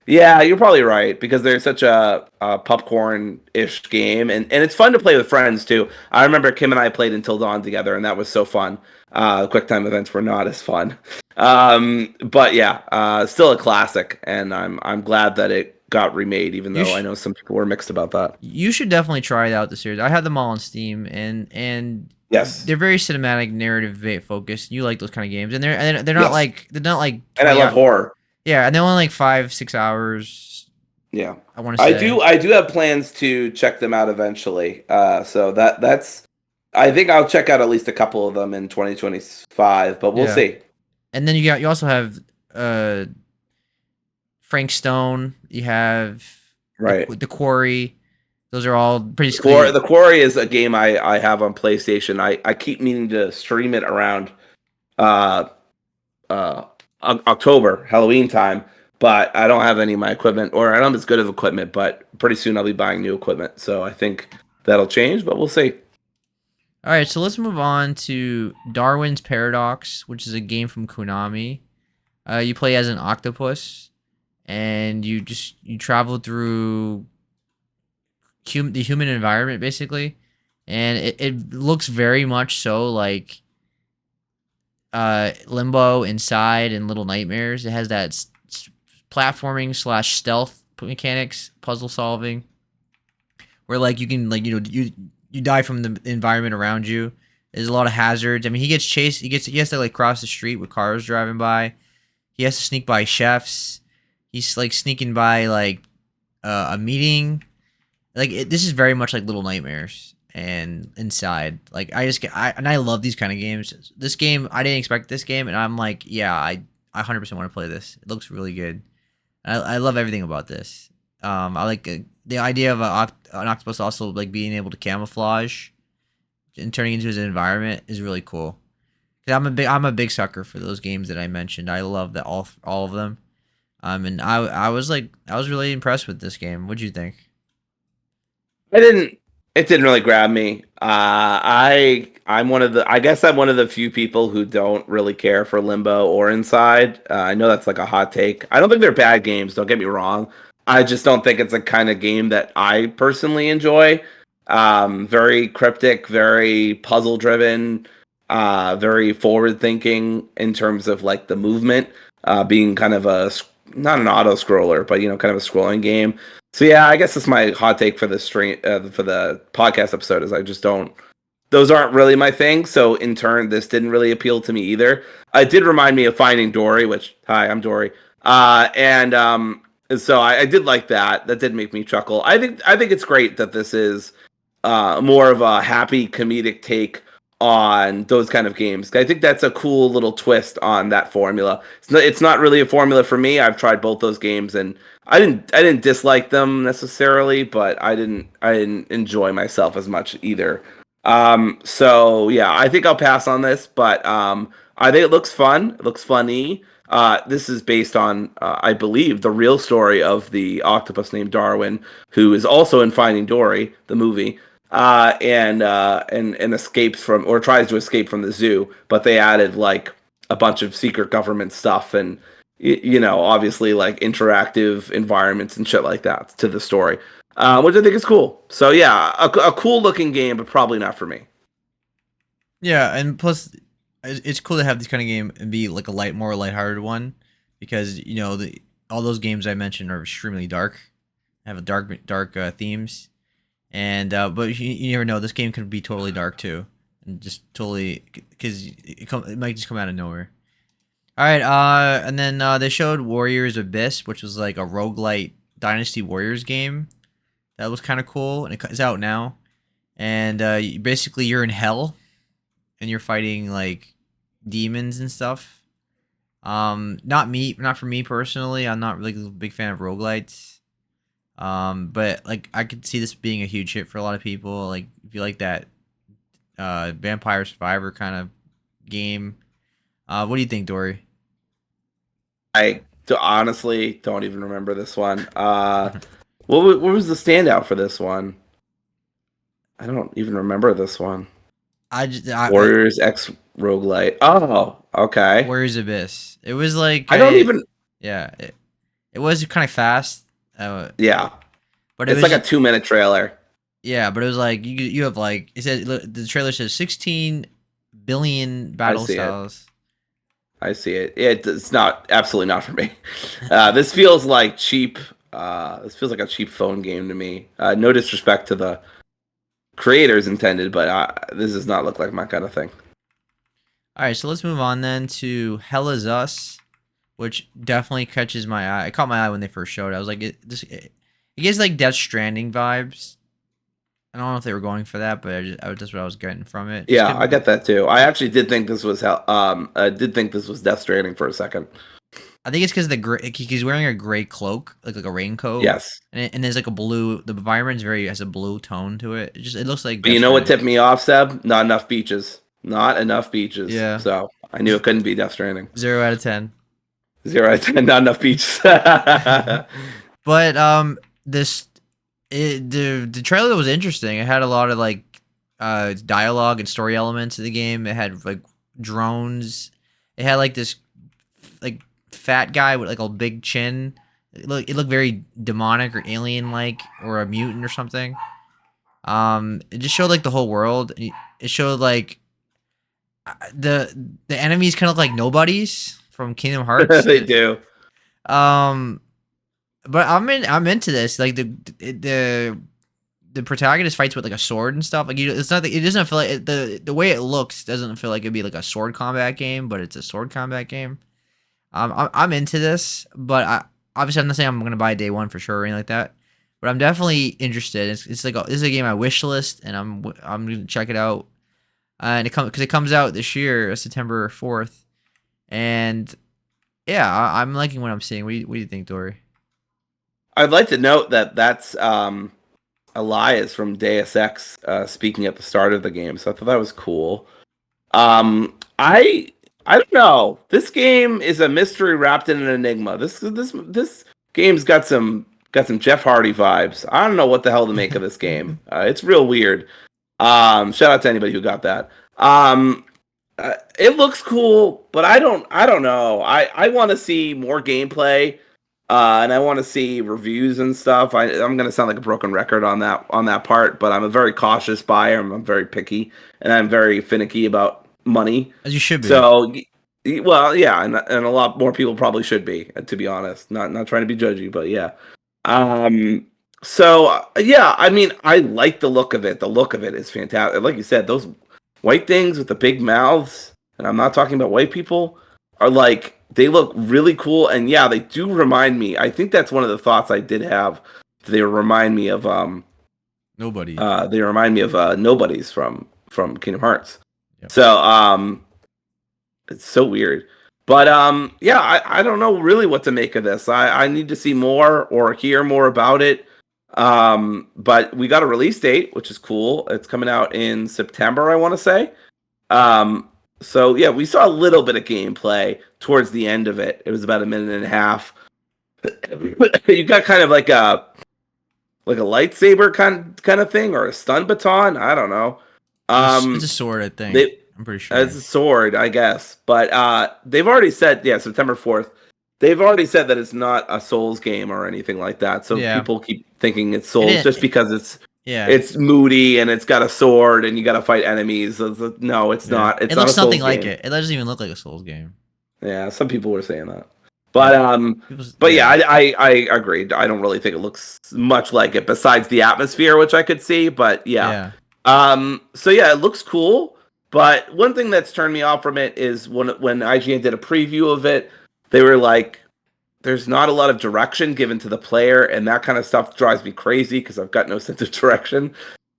yeah, you're probably right because they're such a popcorn-ish game, and it's fun to play with friends too. I remember Kim and I played Until Dawn together, and that was so fun. QuickTime events were not as fun, but yeah, still a classic, and I'm glad that it got remade, even you though I sh- know some people were mixed about that. you should definitely try it out the series. I have them all on Steam and Yes, they're very cinematic, narrative focused. You like those kind of games, and yes, they're not like and I 20 love hours. horror. Yeah, and they're only like 5-6 hours. Yeah, I want to say. I do have plans to check them out eventually. So that's I think I'll check out at least a couple of them in 2025, but we'll Yeah, see. and then you also have uh Frank Stone. You have Right. the Quarry. Those are all pretty. The Quarry is a game I have on PlayStation. I keep meaning to stream it around uh uh, October, Halloween time. But I don't have any of my equipment, or I don't have as good of equipment. But pretty soon I'll be buying new equipment, so I think that'll change. But we'll see. All right, so let's move on to Darwin's Paradox, which is a game from Konami. You play as an octopus, and you travel through the human environment basically, and it looks very much so like Limbo, Inside, and Little Nightmares. It has that platforming slash stealth mechanics, puzzle solving, where like you can like you die from the environment around you. There's a lot of hazards. I mean, he gets chased. He has to like cross the street with cars driving by. He has to sneak by chefs. He's like sneaking by like a meeting. Like this is very much like Little Nightmares and Inside. Like I love these kind of games. This game I didn't expect this game, and I'm like, yeah, I 100% want to play this. It looks really good. I love everything about this. I like the idea of an octopus also like being able to camouflage and turning into his environment is really cool. 'Cause I'm a big sucker for those games that I mentioned. I love that all of them. And I was really impressed with this game. What'd you think? I didn't. It didn't really grab me. I'm one of the. I guess I'm one of the few people who don't really care for Limbo or Inside. I know that's like a hot take. I don't think they're bad games. Don't get me wrong. I just don't think it's a kind of game that I personally enjoy. Very cryptic, very puzzle driven, very forward thinking in terms of like the movement, being kind of not an auto scroller, but kind of a scrolling game. So yeah, I guess that's my hot take for the stream for the podcast episode is I just don't. Those aren't really my thing. So in turn, this didn't really appeal to me either. It did remind me of Finding Dory, which hi, I'm Dory, and so I did like that. That did make me chuckle. I think it's great that this is more of a happy comedic take on those kind of games. I think that's a cool little twist on that formula. It's not really a formula for me. I've tried both those games and I didn't dislike them necessarily, but I didn't enjoy myself as much either. So yeah, I think I'll pass on this, but I think it looks fun. It looks funny. This is based on, I believe, the real story of the octopus named Darwin, who is also in Finding Dory, the movie, and escapes from or tries to escape from the zoo, but they added like a bunch of secret government stuff and obviously like interactive environments and shit like that to the story, which I think is cool. So yeah, a cool looking game, but probably not for me. Yeah, and plus, it's cool to have this kind of game and be like a more lighthearted one, because all those games I mentioned are extremely dark, have a dark themes, and but you never know. This game could be totally dark too, and just totally because it might just come out of nowhere. All right, and then they showed Warriors Abyss, which was like a roguelite Dynasty Warriors game. That was kind of cool, and it's out now. And basically, you're in hell, and you're fighting like demons and stuff. Not for me personally. I'm not really a big fan of roguelites. But like I could see this being a huge hit for a lot of people. Like if you like that Vampire Survivor kind of game. What do you think, Dory? Honestly don't even remember this one. What was the standout for this one? I don't even remember this one. Warriors X roguelite. Oh, okay. Warriors Abyss. It was like I don't even. Yeah, it was kind of fast. Yeah, but it's like a 2-minute trailer. Yeah, but it was like you have like it says the trailer says 16 billion battle styles. I see it. It's not absolutely not for me. This feels like cheap. This feels like a cheap phone game to me. No disrespect to the creators intended, but this does not look like my kind of thing. All right, so let's move on then to Hell Is Us, which definitely catches my eye. It caught my eye when they first showed it. I was like, it gives like Death Stranding vibes. I don't know if they were going for that, but that's what I was getting from it. Yeah, I get that too. I actually did think this was I did think this was Death Stranding for a second. I think it's because he's wearing a gray cloak, like a raincoat. Yes, and there's like a blue. The environment has a blue tone to it. It looks like. But you know what tipped me off, Seb? Not enough beaches. Not enough beaches. Yeah, So I knew it couldn't be Death Stranding. 0 out of 10. 0 out of 10, not enough beaches. But this the trailer was interesting. It had a lot of like dialogue and story elements in the game. It had like drones. It had like this like fat guy with like a big chin. It looked very demonic or alien like or a mutant or something. It just showed like the whole world. It showed like the enemies kind of like nobodies from Kingdom Hearts. They do. Um, but I'm into this. Like the protagonist fights with like a sword and stuff. Like it's not. It doesn't feel like the way it looks doesn't feel like it'd be like a sword combat game, but it's a sword combat game. I'm into this, but obviously I'm not saying I'm gonna buy day one for sure or anything like that. But I'm definitely interested. It's like this is a game I wish list, and I'm gonna check it out. And it comes out this year, September 4th, and yeah, I'm liking what I'm seeing. What do you think, Dory? I'd like to note that that's Elias from Deus Ex speaking at the start of the game, so I thought that was cool. I don't know. This game is a mystery wrapped in an enigma. This game's got some Jeff Hardy vibes. I don't know what the hell to make of this game. It's real weird. Shout out to anybody who got that. It looks cool, but I don't know. I want to see more gameplay, and I want to see reviews and stuff. I'm gonna sound like a broken record on that part, but I'm a very cautious buyer. I'm very picky, and I'm very finicky about money. As you should be. So, well, yeah, and a lot more people probably should be, to be honest. Not trying to be judgy, but yeah. So yeah, I mean, I like the look of it. The look of it is fantastic. Like you said, those white things with the big mouths, and I'm not talking about white people, are like they look really cool. And yeah, they do remind me. I think that's one of the thoughts I did have. They remind me of Nobody. they remind me of nobodies from Kingdom Hearts. Yep. So it's so weird. But yeah, I don't know really what to make of this. I need to see more or hear more about it. But we got a release date, which is cool. It's coming out in September, I want to say. So yeah, we saw a little bit of gameplay towards the end of it. It was about a minute and a half. You got kind of like a lightsaber kind of thing or a stun baton. I don't know. It's a sword, I think. I'm pretty sure. It's a sword, I guess. But they've already said, yeah, September 4th. They've already said that it's not a Souls game or anything like that. So Yeah. people keep thinking it's Souls just because Yeah. it's moody and it's got a sword and you got to fight enemies. No, it's not. It's It not looks a Souls nothing like game. it. It doesn't even look like a Souls game. Yeah, some people were saying that. But yeah, I agreed. I don't really think it looks much like it besides the atmosphere, which I could see. But yeah. So yeah, it looks cool. But one thing that's turned me off from it is when IGN did a preview of it, they were like, there's not a lot of direction given to the player, and that kind of stuff drives me crazy because I've got no sense of direction.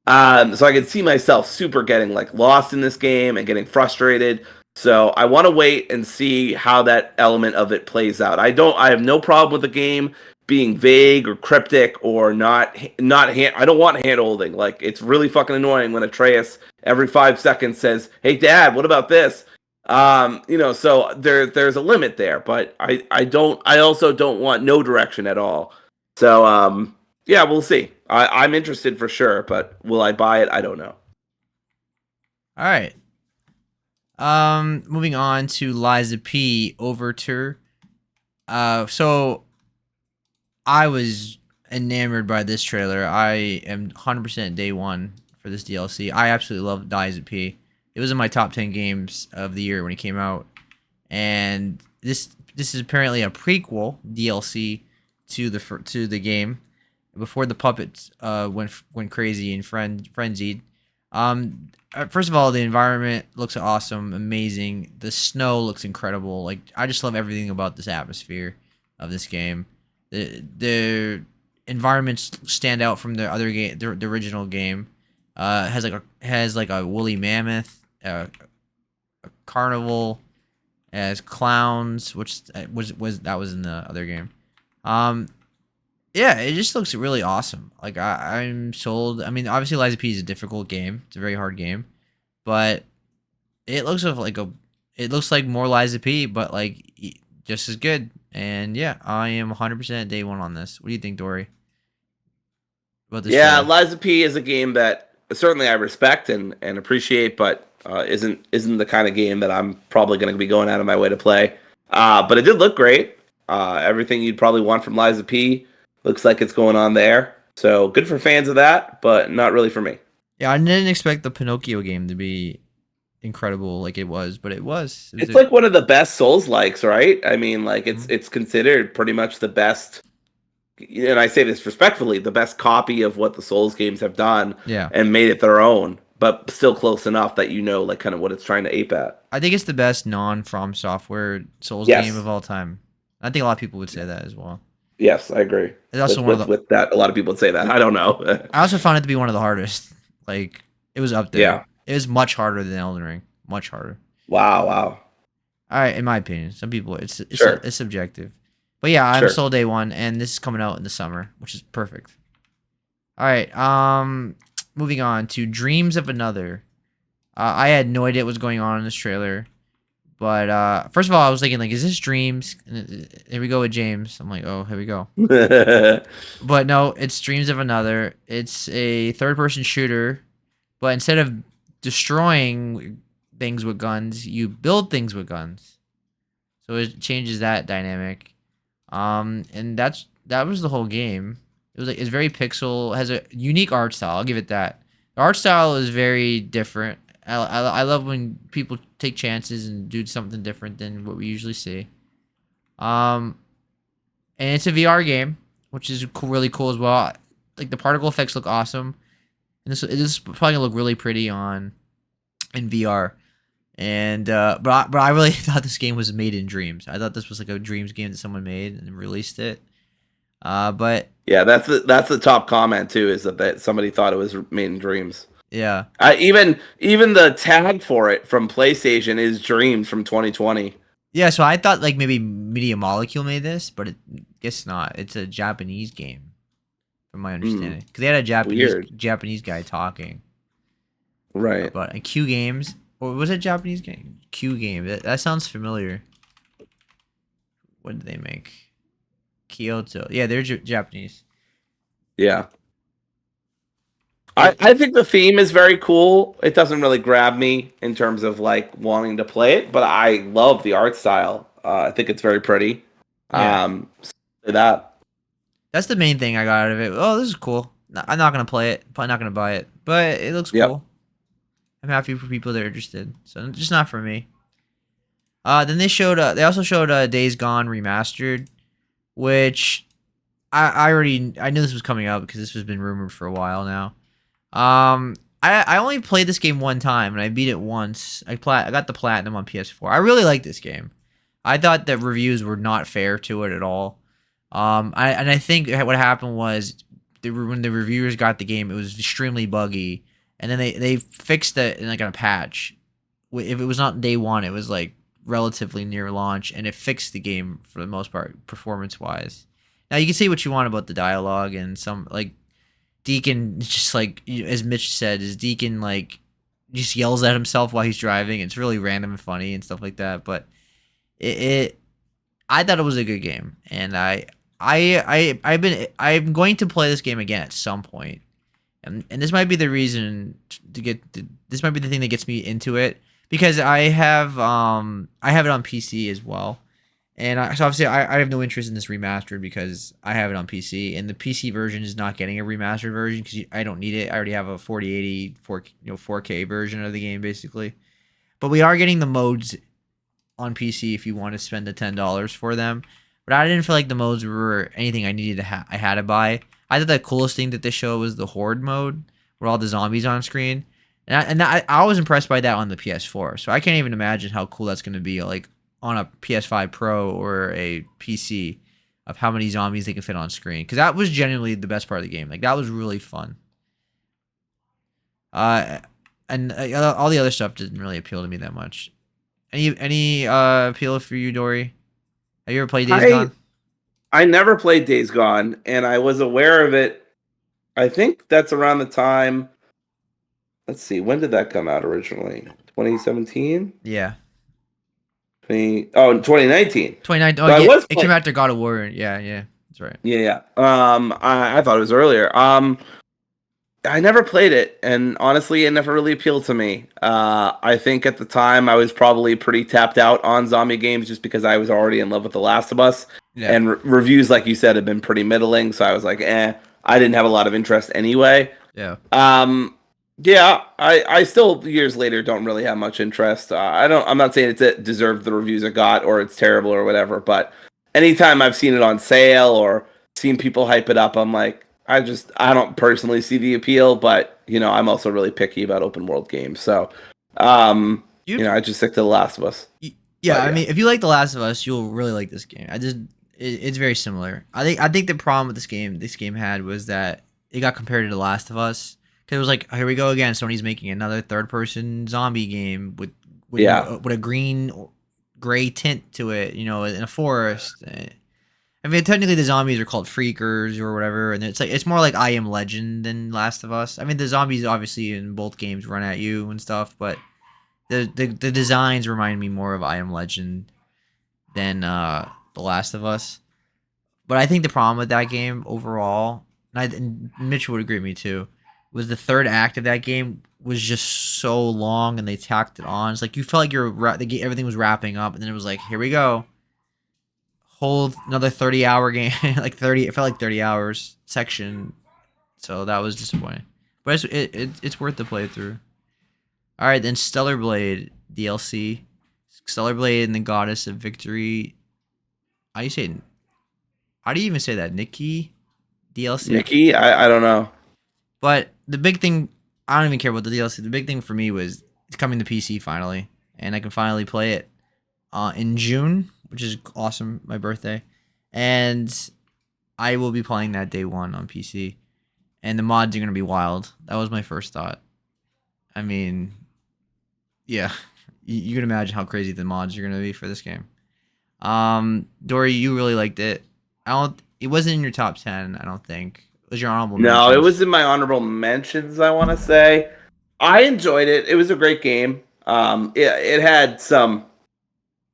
So I could see myself super getting like lost in this game and getting frustrated. So I want to wait and see how that element of it plays out. I have no problem with the game being vague or cryptic or not I don't want hand holding. Like, it's really fucking annoying when Atreus every 5 seconds says, "Hey Dad, what about this?" So there's a limit there, but I also don't want no direction at all. So yeah, we'll see. I'm interested for sure, but will I buy it? I don't know. All right. Moving on to Liza P. Overture. So I was enamored by this trailer. I am 100% day one for this DLC. I absolutely love Liza P. It was in my top 10 games of the year when it came out, and this is apparently a prequel DLC to the game before the puppets went crazy and frenzied. First of all, the environment looks awesome, amazing. The snow looks incredible. Like, I just love everything about this atmosphere of this game. The environments stand out from the other game, the original game. Has like a woolly mammoth, a carnival, as clowns, which was in the other game. Yeah, it just looks really awesome. Like, I'm sold. I mean, obviously Liza P is a difficult game. It's a very hard game, but it looks like it looks like more Lies of P, but like just as good. And yeah, I am 100% day one on this. What do you think, Dory, about this Yeah, trailer? Liza P is a game that certainly I respect and appreciate, but isn't the kind of game that I'm probably going to be going out of my way to play. But it did look great. Everything you'd probably want from Liza P looks like it's going on there. So good for fans of that, but not really for me. Yeah, I didn't expect the Pinocchio game to be incredible like it was, but it was. It was It's a like one of the best Souls likes, right? I mean, like Mhm. it's considered pretty much the best, and I say this respectfully, the best copy of what the Souls games have done Yeah. and made it their own, but still close enough that you know like kind of what it's trying to ape at. I think it's the best non From Software Souls game Yes. of all time. I think a lot of people would say that as well. Yes, I agree. It's also With one of with the. with that, a lot of people would say that. I don't know. I also found it to be one of the hardest. Like it was up there. Yeah. It was much harder than Elden Ring. Much harder. Wow, wow. All right, in my opinion, some people Sure. it's subjective. But yeah, I'm Sure. still day one, and this is coming out in the summer, which is perfect. All right, moving on to Dreams of Another. I had no idea what was going on in this trailer, but first of all, I was thinking like, is this Dreams? And here we go with James. I'm like, oh, here we go. But no, it's Dreams of Another. It's a third-person shooter, but instead of destroying things with guns, you build things with guns. So it changes that dynamic. And that was the whole game. It was like it's very pixel, has a unique art style. I'll give it that. The art style is very different. I love when people take chances and do something different than what we usually see. Um, and it's a VR game, which is cool, really cool as well. Like the particle effects look awesome, and this is probably gonna look really pretty on in VR. And but I really thought this game was made in Dreams. I thought this was like a Dreams game that someone made and released it. But Yeah, that's the top comment too, is that somebody thought it was made in Dreams. yeah, Even the tag for it from PlayStation is Dreams from 2020. yeah. So I thought like maybe Media Molecule made this, but guess not. It's a Japanese game, from my Hmm, understanding, because they had a weird. Japanese guy talking Right. about and Q Games, or was it Japanese game? Q Game. That sounds familiar. What did they make? Kyoto. Yeah, they're Japanese. Yeah. It, I think the theme is very cool. It doesn't really grab me in terms of like wanting to play it, but I love the art style. I think it's very pretty. yeah. So that That's the main thing I got out of it. Oh, this is cool. I'm not gonna play it. Probably not gonna buy it, but it looks Yep. cool. I'm happy for people that are interested. So just not for me. Then they showed. They also showed Days Gone remastered, which I knew this was coming out because this has been rumored for a while now. I only played this game one time and I beat it once. I got the platinum on PS4. I really like this game. I thought that reviews were not fair to it at all. I think what happened was when the reviewers got the game, it was extremely buggy, and then they fixed it in like a patch. If it was not day one, it was like relatively near launch, and it fixed the game for the most part, performance wise. Now you can say what you want about the dialogue and some like Deacon, just like as Mitch said, is Deacon like just yells at himself while he's driving. It's really random and funny and stuff like that, but it I thought it was a good game, and I'm going to play this game again at some point, and this might be the reason to this might be the thing that gets me into it because I have it on PC as well, and so obviously I have no interest in this remastered because I have it on PC, and the PC version is not getting a remastered version because I don't need it. I already have a 4080 4K version of the game basically, but we are getting the modes on PC if you want to spend the $10 for them. But I didn't feel like the modes were anything I needed to I had to buy. I thought the coolest thing that they showed was the Horde mode, where all the zombies on screen, I was impressed by that on the PS4. So I can't even imagine how cool that's going to be, like on a PS5 Pro or a PC, of how many zombies they can fit on screen. Because that was genuinely the best part of the game. Like that was really fun. Uh, and all the other stuff didn't really appeal to me that much. Any appeal for you, Dory? Have you ever played Days I Gone? I never played Days Gone, and I was aware of it. I think that's around the time let's see, when did that come out originally? 2017? Yeah. 2019. 29. Oh So I yeah, was it playing. came after God of War. Yeah, yeah, that's right. Yeah, yeah. I thought it was earlier. I never played it, and honestly, it never really appealed to me. I think at the time I was probably pretty tapped out on zombie games just because I was already in love with The Last of Us, Yeah, and reviews, like you said, have been pretty middling. So I was like, eh. I didn't have a lot of interest anyway. yeah. Um, yeah, I still years later don't really have much interest. I don't. I'm not saying it deserved the reviews it got or it's terrible or whatever, but anytime I've seen it on sale or seen people hype it up, I'm like, I don't personally see the appeal, but I'm also really picky about open world games. So, um, You, I just stick to The Last of Us. yeah. But I yeah, mean, if you like The Last of Us, you'll really like this game. It's very similar. I think the problem with this game had was that it got compared to The Last of Us because it was like, here we go again. Sony's making another third person zombie game with yeah, with a green or gray tint to it. In a forest. I mean, technically the zombies are called freakers or whatever, and it's more like I Am Legend than Last of Us. I mean, the zombies obviously in both games run at you and stuff, but the designs remind me more of I Am Legend than The Last of Us. But I think the problem with that game overall, and Mitch would agree with me too, was the third act of that game was just so long, and they tacked it on. It's like you felt like everything was wrapping up, and then it was like, here we go, hold another 30-hour game, like 30. It felt like 30 hours section, so that was disappointing. But it's worth the playthrough. All right, then Stellar Blade DLC, Stellar Blade and the Goddess of Victory. How do you say? How do you even say that? Nikki DLC. Nikki, I don't know. But the big thing, I don't even care about the DLC. The big thing for me was it's coming to PC finally, and I can finally play it in June, which is awesome. My birthday, and I will be playing that day one on PC. And the mods are gonna be wild. That was my first thought. I mean, yeah, you can imagine how crazy the mods are gonna be for this game. Dory, you really liked it. I don't. It wasn't in your top 10. I don't think. It was your honorable No, it mentions. was in my honorable mentions, I want to say. I enjoyed it. It was a great game. It had some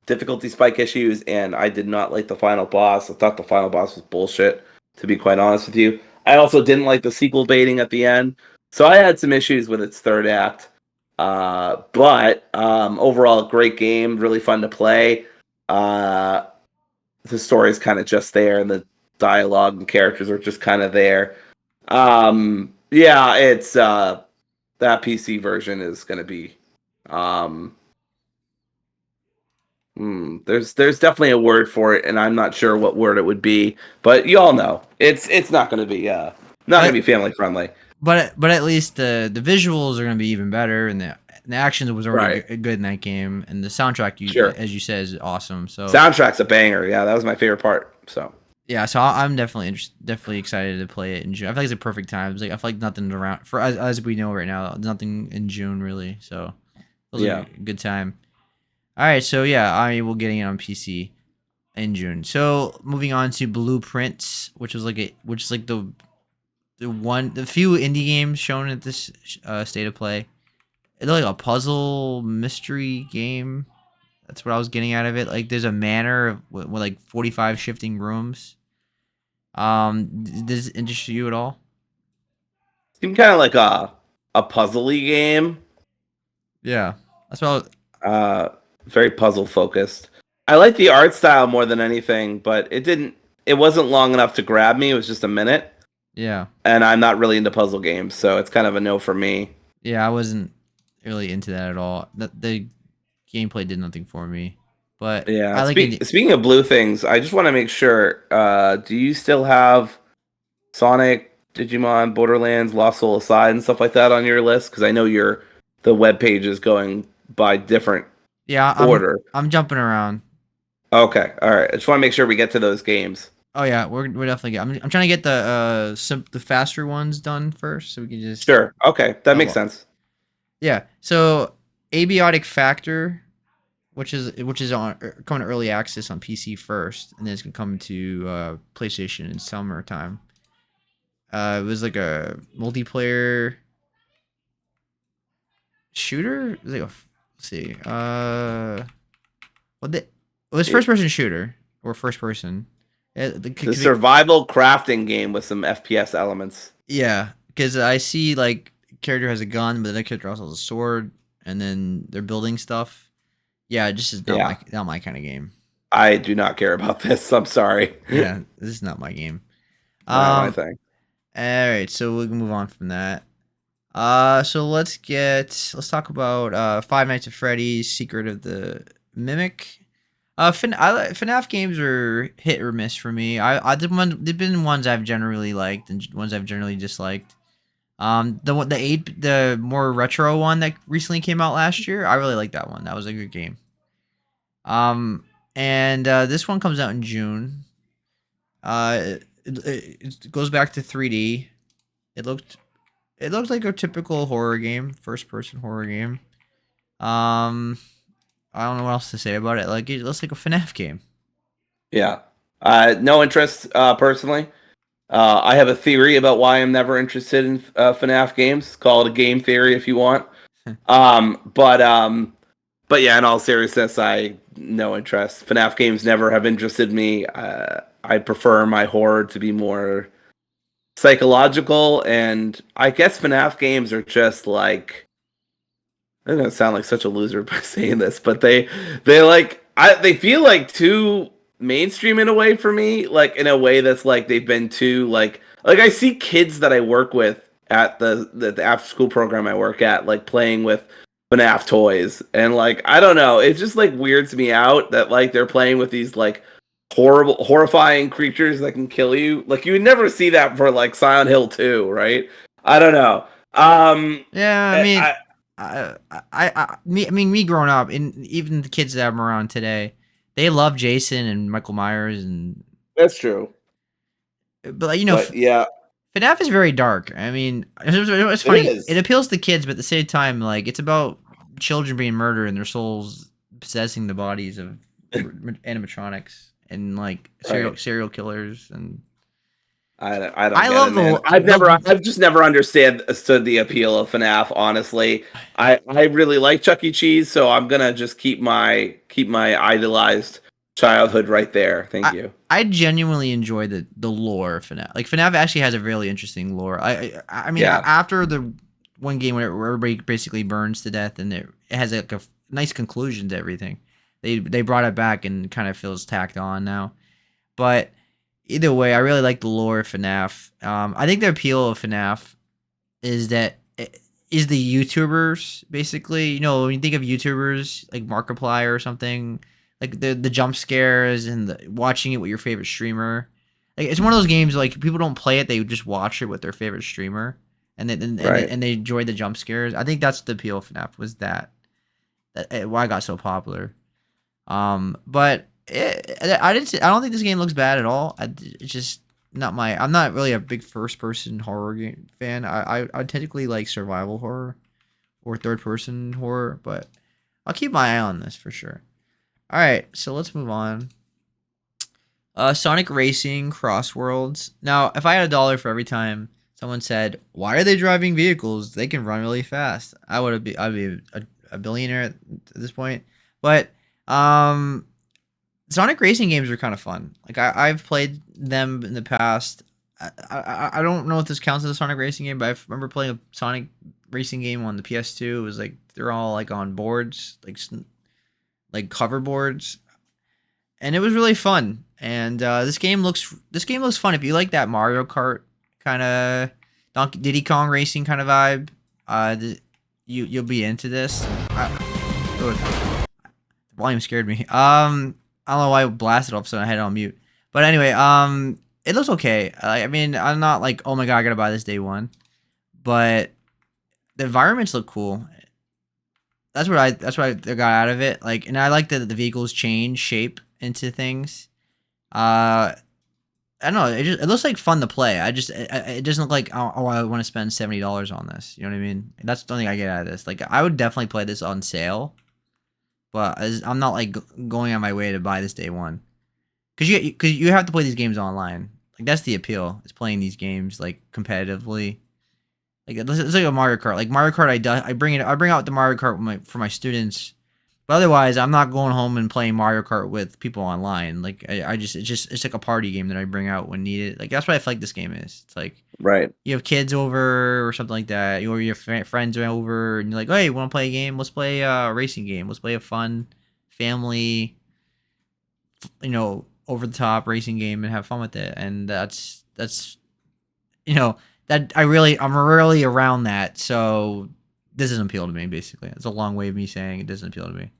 difficulty spike issues, and I did not like the final boss. I thought the final boss was bullshit, to be quite honest with you. I also didn't like the sequel baiting at the end. So I had some issues with its third act. But overall, great game, really fun to play. Uh, the story's kind of just there, and the dialogue and characters are just kind of there. Yeah, it's that PC version is going to be um there's definitely a word for it, and I'm not sure what word it would be, but you all know it's not going to be not going to But be family friendly. but at least the visuals are gonna be even better, and the action was already Right. good in that game, and the soundtrack, Sure. as you said, is awesome. So Soundtrack's a banger. Yeah, that was my favorite part. So, yeah, so I'm definitely excited to play it in June. I feel like it's a perfect time. It's like I feel like nothing around for as we know right now. Nothing in June really. So feels like yeah. a good time. All right, so yeah, I will getting it on PC in June. So moving on to Blueprints, which is like the few indie games shown at this state of play. It's like a puzzle mystery game. That's what I was getting out of it. Like there's a manor with like 45 shifting rooms. Does it interest you at all? Seemed kind of like a puzzly game. Yeah, that's what I was, Uh very puzzle focused. I like the art style more than anything, but it wasn't long enough to grab me. It was just a minute, yeah. and I'm not really into puzzle games, so it's kind of a no for me. Yeah, I wasn't really into that at all. The gameplay did nothing for me. But Yeah. I like it. Speaking of blue things, I just want to make sure. Do you still have Sonic, Digimon, Borderlands, Lost Soul Aside, and stuff like that on your list? Because I know the web page is going by different Yeah, order. I'm jumping around. Okay, all right. I just want to make sure we get to those games. Oh yeah, we're definitely good. I'm trying to get the faster ones done first, so we can just Sure. Okay, that makes level up. sense. Yeah. So Abiotic Factor, which is on coming to early access on PC first, and then it's gonna come to PlayStation in summertime. It was like a multiplayer shooter. Let's see. What the? It was first It, person shooter or first person. it's a survival crafting game with some FPS elements. Yeah, because I see like character has a gun, but the character also has a sword, and then they're building stuff. Yeah, it just is Yeah, not my kind of game. I do not care about this. I'm sorry. Yeah, this is not my game. Not my Um, thing. all right, so we can move on from that. So let's talk about Five Nights at Freddy's: Secret of the Mimic. FNAF games are hit or miss for me. They've been ones I've generally liked and ones I've generally disliked. The more retro one that recently came out last year, I really like that one. That was a good game. Um, and this one comes out in June. It goes back to 3D. It looked it looked like a typical horror game, first person horror game. Um, I don't know what else to say about it. Like it looks like a FNAF game. Yeah. No interest personally. I have a theory about why I'm never interested in FNAF games. Call it a game theory if you want. Um, but um, but yeah, in all seriousness, I no interest. FNAF games never have interested me. I prefer my horror to be more psychological, and I guess FNAF games are just like I'm gonna sound like such a loser by saying this, but they like they feel like too mainstream in a way for me, like in a way that's like they've been too like I see kids that I work with at the after school program I work at like playing with FNAF toys, and like I don't know, it just like weirds me out that like they're playing with these like horrifying creatures that can kill you. Like you would never see that for like Silent Hill 2, right? I don't know. Yeah, I mean, I, I mean, me growing up, and even the kids that I'm around today, they love Jason and Michael Myers, and that's true. but like, But yeah, FNAF is very dark. I mean, it's it funny. It is. appeals to kids, but at the same time, like it's about children being murdered and their souls possessing the bodies of animatronics and like Right. serial killers. And I don't I get it, love man. I've just never understood the appeal of FNAF. Honestly, I really like Chuck E. Cheese, so I'm gonna just keep my idolized childhood right there. Thank I you. I genuinely enjoy the lore of FNAF. Like FNAF actually has a really interesting lore. I mean, Yeah. after the one game where everybody basically burns to death and it has like a nice conclusion to everything. They brought it back and kind of feels tacked on now. But either way, I really like the lore of FNAF. I think the appeal of FNAF is that is the YouTubers basically. You know, when you think of YouTubers like Markiplier or something, like the jump scares and watching it with your favorite streamer. Like it's one of those games like people don't play it; they just watch it with their favorite streamer, Right. and they enjoy the jump scares. I think that's the appeal of FNAF was that why it got so popular. But I don't think this game looks bad at all. It's just not my. I'm not really a big first person horror game fan. I typically like survival horror or third person horror, but I'll keep my eye on this for sure. All right, so let's move on. Sonic Racing Cross Worlds. Now, if I had $1 for every time someone said, "Why are they driving vehicles? They can run really fast," I'd be a billionaire at this point. But um, Sonic Racing games are kind of fun. Like I've played them in the past. I don't know if this counts as a Sonic Racing game, but I remember playing a Sonic Racing game on the PS2. It was like they're all like on boards, like cover boards, and it was really fun. And this game looks fun if you like that Mario Kart kind of Diddy Kong Racing kind of vibe. You'll be into this. The volume scared me. I don't know why I blasted off, so I had it on mute. But anyway, it looks okay. I mean, I'm not like, oh my god, I gotta buy this day one, but the environments look cool. That's what I got out of it. Like, and I like that the vehicles change shape into things. I don't know. It looks like fun to play. It doesn't look like oh I want to spend $70 on this. You know what I mean? That's the only thing I get out of this. Like I would definitely play this on sale, but I'm not like going on my way to buy this day one. Cause you have to play these games online. Like that's the appeal. Is playing these games like competitively. Like it's like a Mario Kart. Like Mario Kart, I bring out the Mario Kart for my students. But otherwise, I'm not going home and playing Mario Kart with people online. Like I just it's like a party game that I bring out when needed. Like that's what I feel like this game is. It's like Right. you have kids over or something like that, or your friends are over, and you're like, "Hey, want to play a game? Let's play a racing game. Let's play a fun family, over the top racing game and have fun with it." And that's you know I'm really around that. So this doesn't appeal to me. Basically, it's a long way of me saying it doesn't appeal to me.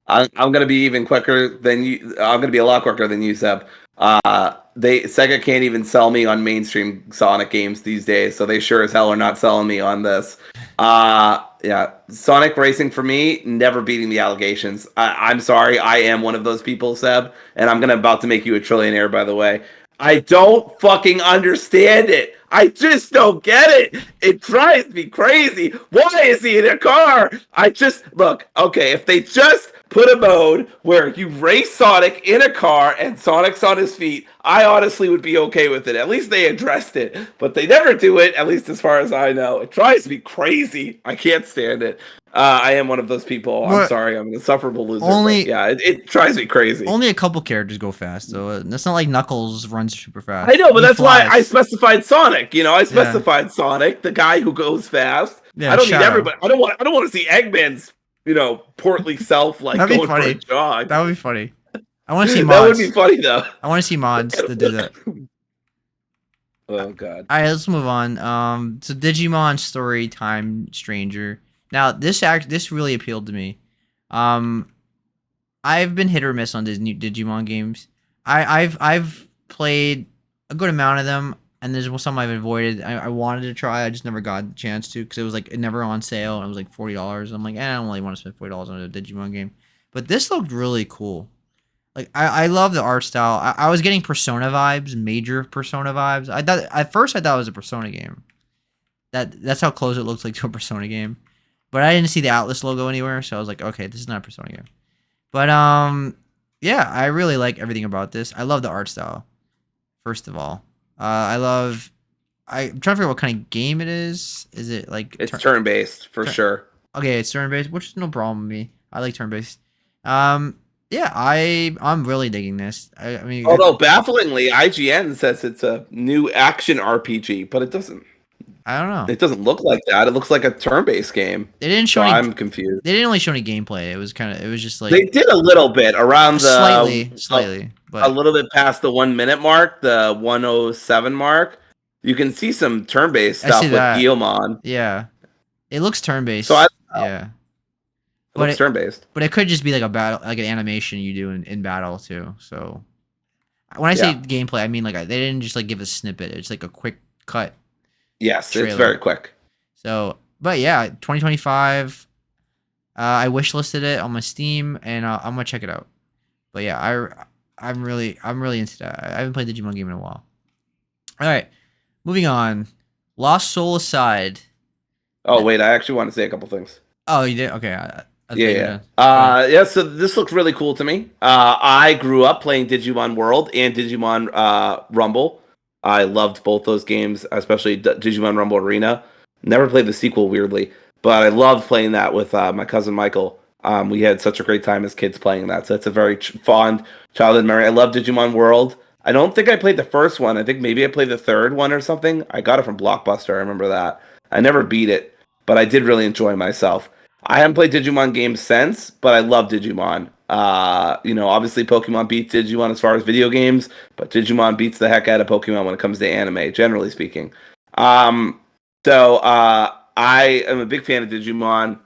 I'm gonna be even quicker than you. I'm gonna be a lot quicker than you, Seb. Sega can't even sell me on mainstream Sonic games these days, so they sure as hell are not selling me on this. Yeah, Sonic Racing for me, never beating the allegations. I'm sorry, I am one of those people, Seb, and I'm gonna about to make you a trillionaire, by the way. I don't fucking understand it. I just don't get it. It drives me crazy. Why is he in a car? Look, okay, if they just put a mode where you race Sonic in a car and Sonic's on his feet, I honestly would be okay with it. At least they addressed it. But they never do it, at least as far as I know. It drives me crazy. I can't stand it. I am one of those people. I'm sorry. I'm an insufferable loser. Yeah, it drives me crazy. Only a couple characters go fast, so it's not like Knuckles runs super fast. I know, but that's why I specified Sonic. I specified Sonic, the guy who goes fast. Yeah, I don't need everybody. I don't want to see Eggman's portly self going for a jog. That would be funny. I want to see mods. That would be funny though. I want to see mods that do that. Oh god. All right, let's move on. So Digimon Story Time Stranger. Now this really appealed to me. I've been hit or miss on Disney Digimon games. I've played a good amount of them, and there's some I've avoided. I wanted to try, I just never got the chance to because it was like never on sale, and it was like $40. I'm like, I don't really want to spend $40 on a Digimon game. But this looked really cool. Like I love the art style. I was getting Persona vibes, major Persona vibes. At first I thought it was a Persona game. That's how close it looks like to a Persona game. But I didn't see the Atlas logo anywhere, so I was like, okay, this is not a Persona game. But yeah, I really like everything about this. I love the art style. First of all, I'm trying to figure out what kind of game it is. Is it like it's turn-based for sure? Okay, it's turn-based, which is no problem with me. I like turn-based. Yeah, I'm really digging this. I mean, although bafflingly, IGN says it's a new action RPG, but it doesn't. I don't know. It doesn't look like that. It looks like a turn-based game. They didn't show. I'm confused. They didn't really show any gameplay. It was just like they did a little bit around the slightly, but a little bit past the 1 minute mark, the 107 mark. You can see some turn-based stuff with Guillemon. Yeah, it looks turn-based. So yeah. But it's turn-based. But it could just be like a battle, like an animation you do in battle too. So when I say gameplay, I mean like they didn't just like give a snippet. It's like a quick cut. Yes, trailer. It's very quick. So, but yeah, 2025. I wishlisted it on my Steam, and I'm gonna check it out. But yeah, I'm really into that. I haven't played the Digimon game in a while. All right, moving on. Lost Soul aside. Oh wait, I actually want to say a couple things. Oh, you did? Okay. Yeah. So this looks really cool to me. I grew up playing Digimon World and Digimon Rumble. I loved both those games, especially Digimon Rumble Arena. Never played the sequel, weirdly, but I loved playing that with my cousin Michael. We had such a great time as kids playing that, so it's a very fond childhood memory. I love Digimon World. I don't think I played the first one. I think maybe I played the third one or something. I got it from Blockbuster. I remember that. I never beat it, but I did really enjoy myself. I haven't played Digimon games since, but I love Digimon. Obviously Pokemon beats Digimon as far as video games, but Digimon beats the heck out of Pokemon when it comes to anime, generally speaking. So I am a big fan of Digimon,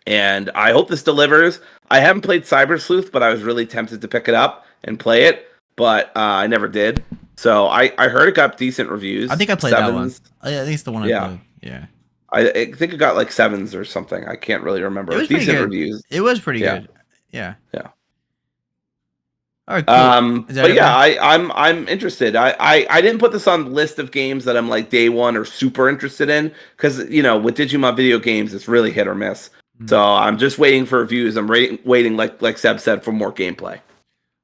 and I hope this delivers. I haven't played Cyber Sleuth, but I was really tempted to pick it up and play it, but I never did. So I heard it got decent reviews. I think I played that one. I think it's the one I played. Yeah. I think it got like 7s or something. I can't really remember. It was decent reviews. It was pretty good. Yeah. All right, cool. But yeah, I'm interested. I didn't put this on the list of games that I'm like day one or super interested in because with Digimon video games it's really hit or miss. So I'm just waiting for reviews. I'm waiting like Seb said for more gameplay.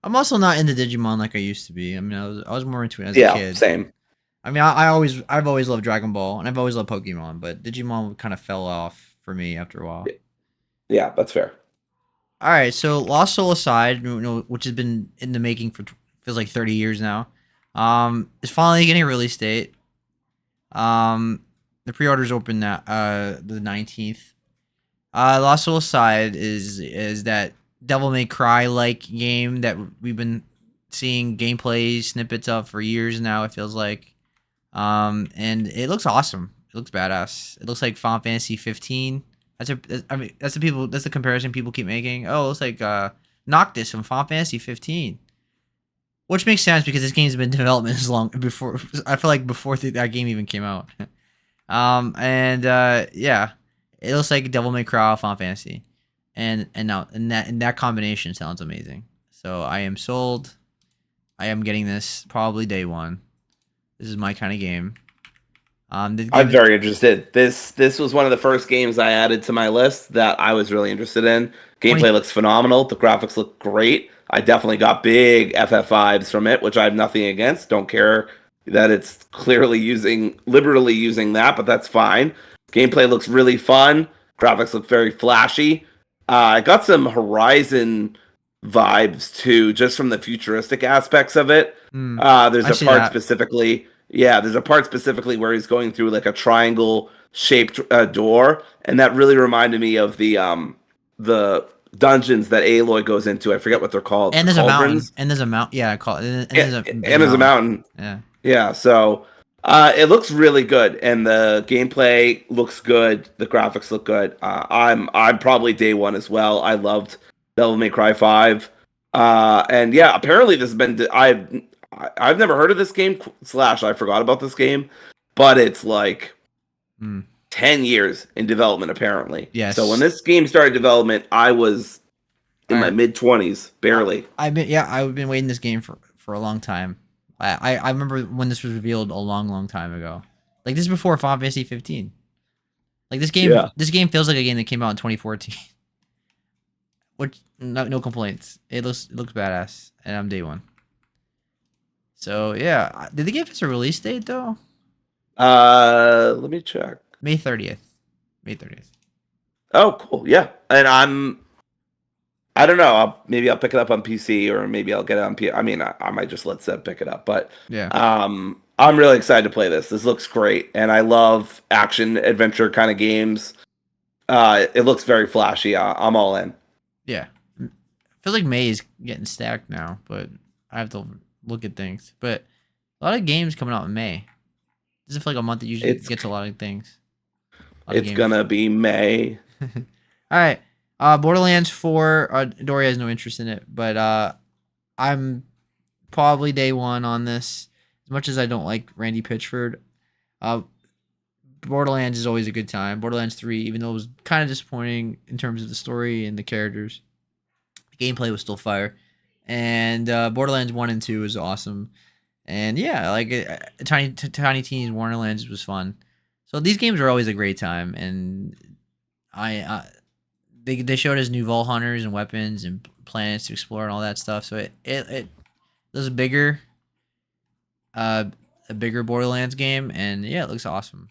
I'm also not into Digimon like I used to be. I mean, I was more into it as a kid. Same. I mean, I've always loved Dragon Ball, and I've always loved Pokemon, but Digimon kind of fell off for me after a while. Yeah, that's fair. All right, so Lost Soul aside, which has been in the making for feels like 30 years now, is finally getting a release date. The pre-orders open the 19th. Lost Soul aside is that Devil May Cry like game that we've been seeing gameplay snippets of for years now. It feels like, and it looks awesome. It looks badass. It looks like Final Fantasy 15. I mean, that's the comparison people keep making. Oh, it looks like Noctis from Final Fantasy 15, which makes sense because this game's been in development as long before. I feel like before that game even came out. Yeah, it looks like Devil May Cry Final Fantasy, and that combination sounds amazing. So I am sold. I am getting this probably day one. This is my kind of game. I'm very interested. This was one of the first games I added to my list that I was really interested in. 20, Gameplay looks phenomenal. The graphics look great. I definitely got big FF vibes from it, which I have nothing against. Don't care that it's clearly liberally using that, but that's fine. Gameplay looks really fun. Graphics look very flashy. I got some Horizon vibes too, just from the futuristic aspects of it. There's I a see part that. specifically Yeah, there's a part specifically where he's going through like a triangle shaped door, and that really reminded me of the dungeons that Aloy goes into. I forget what they're called. And The there's a mountain. cauldrons. And there's a mount. Yeah, I call it. And And, there's a big and there's a mountain. mountain. Yeah. Yeah, so it looks really good, and the gameplay looks good. The graphics look good. I'm probably day one as well. I loved Devil May Cry 5, and yeah, apparently this has been. I've never heard of this game. Slash, I forgot about this game, but it's like Mm. 10 years in development apparently. Yes. So when this game started development, I was in All my right. mid-20s, barely. I've been waiting this game for a long time. I remember when this was revealed a long time ago. Like this is before Final Fantasy 15. Like Yeah. this game feels like a game that came out in 2014. Which no complaints. It looks badass, and I'm day one. So yeah, did they give us a release date though? Let me check. May 30th. May 30th. Oh, cool. Yeah, and I don't know. Maybe I'll pick it up on PC, or maybe I'll get it on P. I mean, I might just let Seb pick it up. But Yeah. I'm really excited to play this. This looks great, and I love action adventure kind of games. It looks very flashy. I'm all in. Yeah. Feels like May is getting stacked now, but I have to look at things. But a lot of games coming out in May. Doesn't feel like a month that usually It's gets a lot of things. A lot of it's games. gonna be May. All right. Borderlands 4. Dory has no interest in it, but I'm probably day one on this. As much as I don't like Randy Pitchford, uh, Borderlands is always a good time. Borderlands 3, even though it was kind of disappointing in terms of the story and the characters, the gameplay was still fire. And Borderlands 1 and 2 is awesome. And yeah, like Tiny Tina's Wonderlands was fun. So these games are always a great time, and they showed us new vault hunters and weapons and planets to explore and all that stuff. So it was a bigger Borderlands game, and yeah, it looks awesome.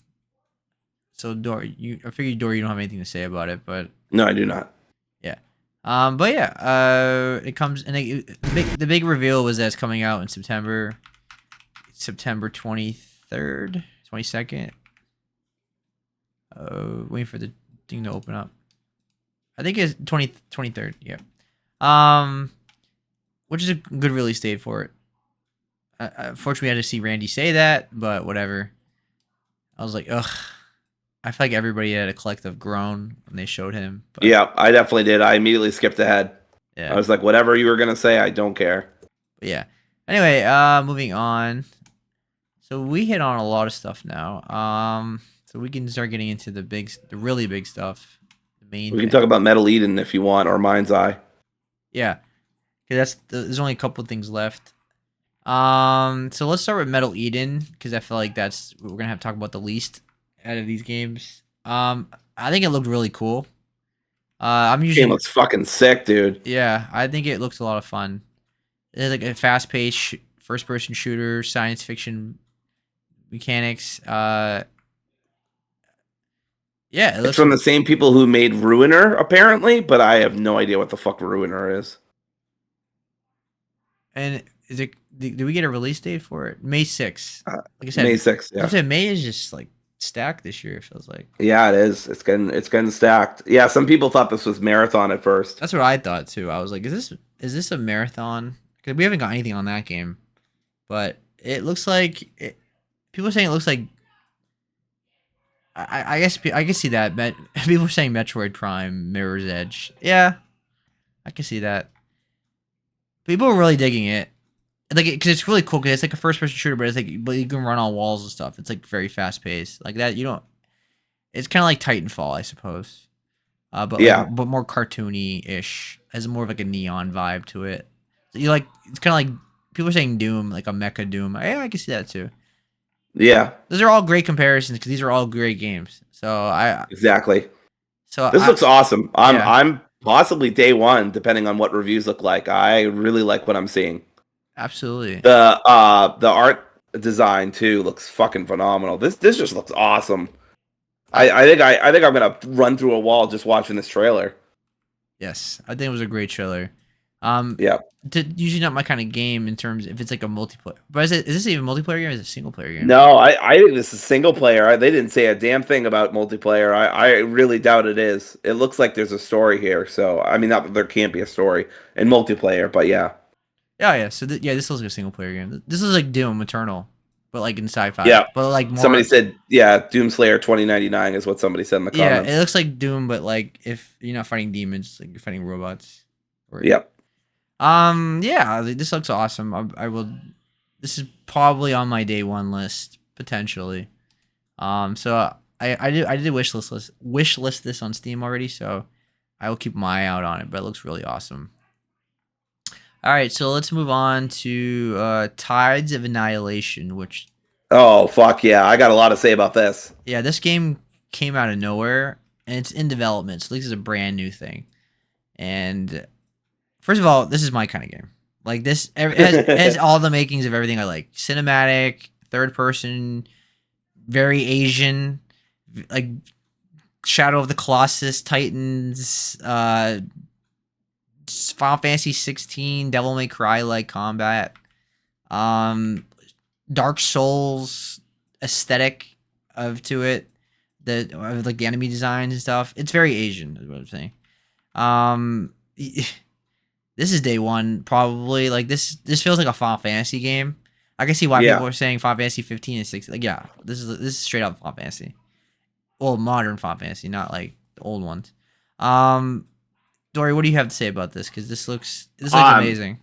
So Dory, I figured Dory, you don't have anything to say about it, but No, I do not. yeah. But yeah, it comes and the big reveal was that it's coming out in September 23rd, 22nd. Waiting for the thing to open up. I think it's 23rd. Yeah. Which is a good release date for it. Unfortunately, I had to see Randy say that, but whatever. I was like, ugh. I feel like everybody had a collective groan when they showed him. But Yeah, I definitely did. I immediately skipped ahead. yeah. I was like, whatever you were gonna say, I don't care. But yeah. Anyway, moving on. So we hit on a lot of stuff now. So we can start getting into the really big stuff. The main. We can talk about Metal Eden if you want, or Mind's Eye. Yeah, because there's only a couple of things left. So let's start with Metal Eden because I feel like that's we're gonna have to talk about the least out of these games. I think it looked really cool. I'm This usually game looks fucking sick, dude. yeah, I think it looks a lot of fun. It's like a fast-paced first-person shooter, science fiction mechanics. Yeah, it It's looks. from the same people who made Ruiner, apparently, but I have no idea what the fuck Ruiner is. And is it? Do we get a release date for it? May 6th. Like I May said, 6th, I yeah. said May is just like stacked this year. It feels like. Yeah, it is. It's getting stacked. Yeah, some people thought this was Marathon at first. That's what I thought too. I was like, is this a marathon? Because we haven't got anything on that game, but it looks like people are saying it looks like. I guess I can see that. People are saying Metroid Prime, Mirror's Edge. Yeah, I can see that. People are really digging it, like because it's really cool. Because it's like a first-person shooter, but it's like but you can run on walls and stuff. It's like very fast-paced, like that. You don't. It's kind of like Titanfall, I suppose. But Yeah, like but more cartoony-ish, has more of like a neon vibe to it. So you like it's kind of like people are saying Doom, like a mecha Doom. Yeah, I can see that too. yeah, Those are all great comparisons because these are all great games. exactly. So This I looks awesome. I'm yeah, I'm possibly day one, depending on what reviews look like. I really like what I'm seeing. absolutely. The art design too looks fucking phenomenal. This just looks awesome. I I think I'm gonna run through a wall just watching this trailer. Yes, I think it was a great trailer. Um, Yeah. usually not my kind of game in terms if it's like a multiplayer. But is this even a multiplayer game? Or is it a single player game? No, I think this is single player. They didn't say a damn thing about multiplayer. I really doubt it is. It looks like there's a story here. So I mean, not that there can't be a story in multiplayer, but yeah. Yeah, yeah. So yeah, this looks like a single player game. This is like Doom Eternal, but like in sci-fi, Yeah. but like Somebody more. said, yeah, Doomslayer 2099 is what somebody said in the Yeah, it comments. looks like Doom, but like if you're not fighting demons, like you're fighting robots. Or Yep. yeah, this looks awesome. I will. This is probably on my day one list potentially. So I did wish list this on Steam already, so I will keep my eye out on it. But it looks really awesome. All right, so let's move on to Tides of Annihilation, which Oh, fuck yeah. I got a lot to say about this. yeah, this game came out of nowhere and it's in development, so this is a brand new thing. And first of all, this is my kind of game. Like this, it has all the makings of everything I like: cinematic, third person, very Asian, like Shadow of the Colossus, Titans, Final Fantasy 16, Devil May Cry like combat, um, Dark Souls aesthetic of to it, like the enemy designs and stuff. It's very Asian, is what I'm saying. Um, this is day one probably. Like this feels like a Final Fantasy game. I can see why Yeah. people are saying Final Fantasy 15 and 16. Like yeah, this is straight up Final Fantasy. Well, modern Final Fantasy, not like the old ones. Um, Dory, what do you have to say about this? Because this looks amazing.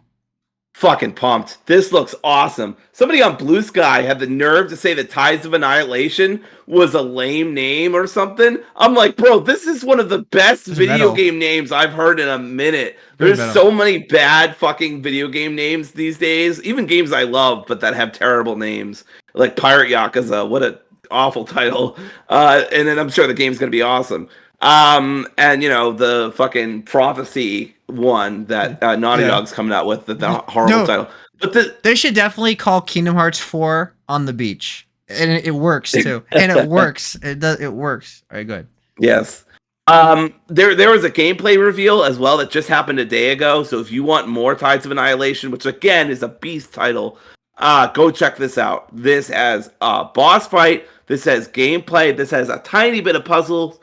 Fucking pumped. This looks awesome. Somebody on Blue Sky had the nerve to say that Tides of Annihilation was a lame name or something. I'm like, bro, this is one of the best It's video metal. game names I've heard in a minute. Very There's metal. so many bad fucking video game names these days. Even games I love, but that have terrible names. Like Pirate Yakuza. What a awful title. And then I'm sure the game's gonna be awesome. And you know, the fucking Prophecy one that Naughty Yeah. Dog's coming out with, the horrible No, title. But the they should definitely call Kingdom Hearts 4 on the beach. And it works too. And it works. It works. All right, good. yes. There was a gameplay reveal as well that just happened a day ago. So if you want more Tides of Annihilation, which again is a beast title, go check this out. This has a boss fight. This has gameplay. This has a tiny bit of puzzles.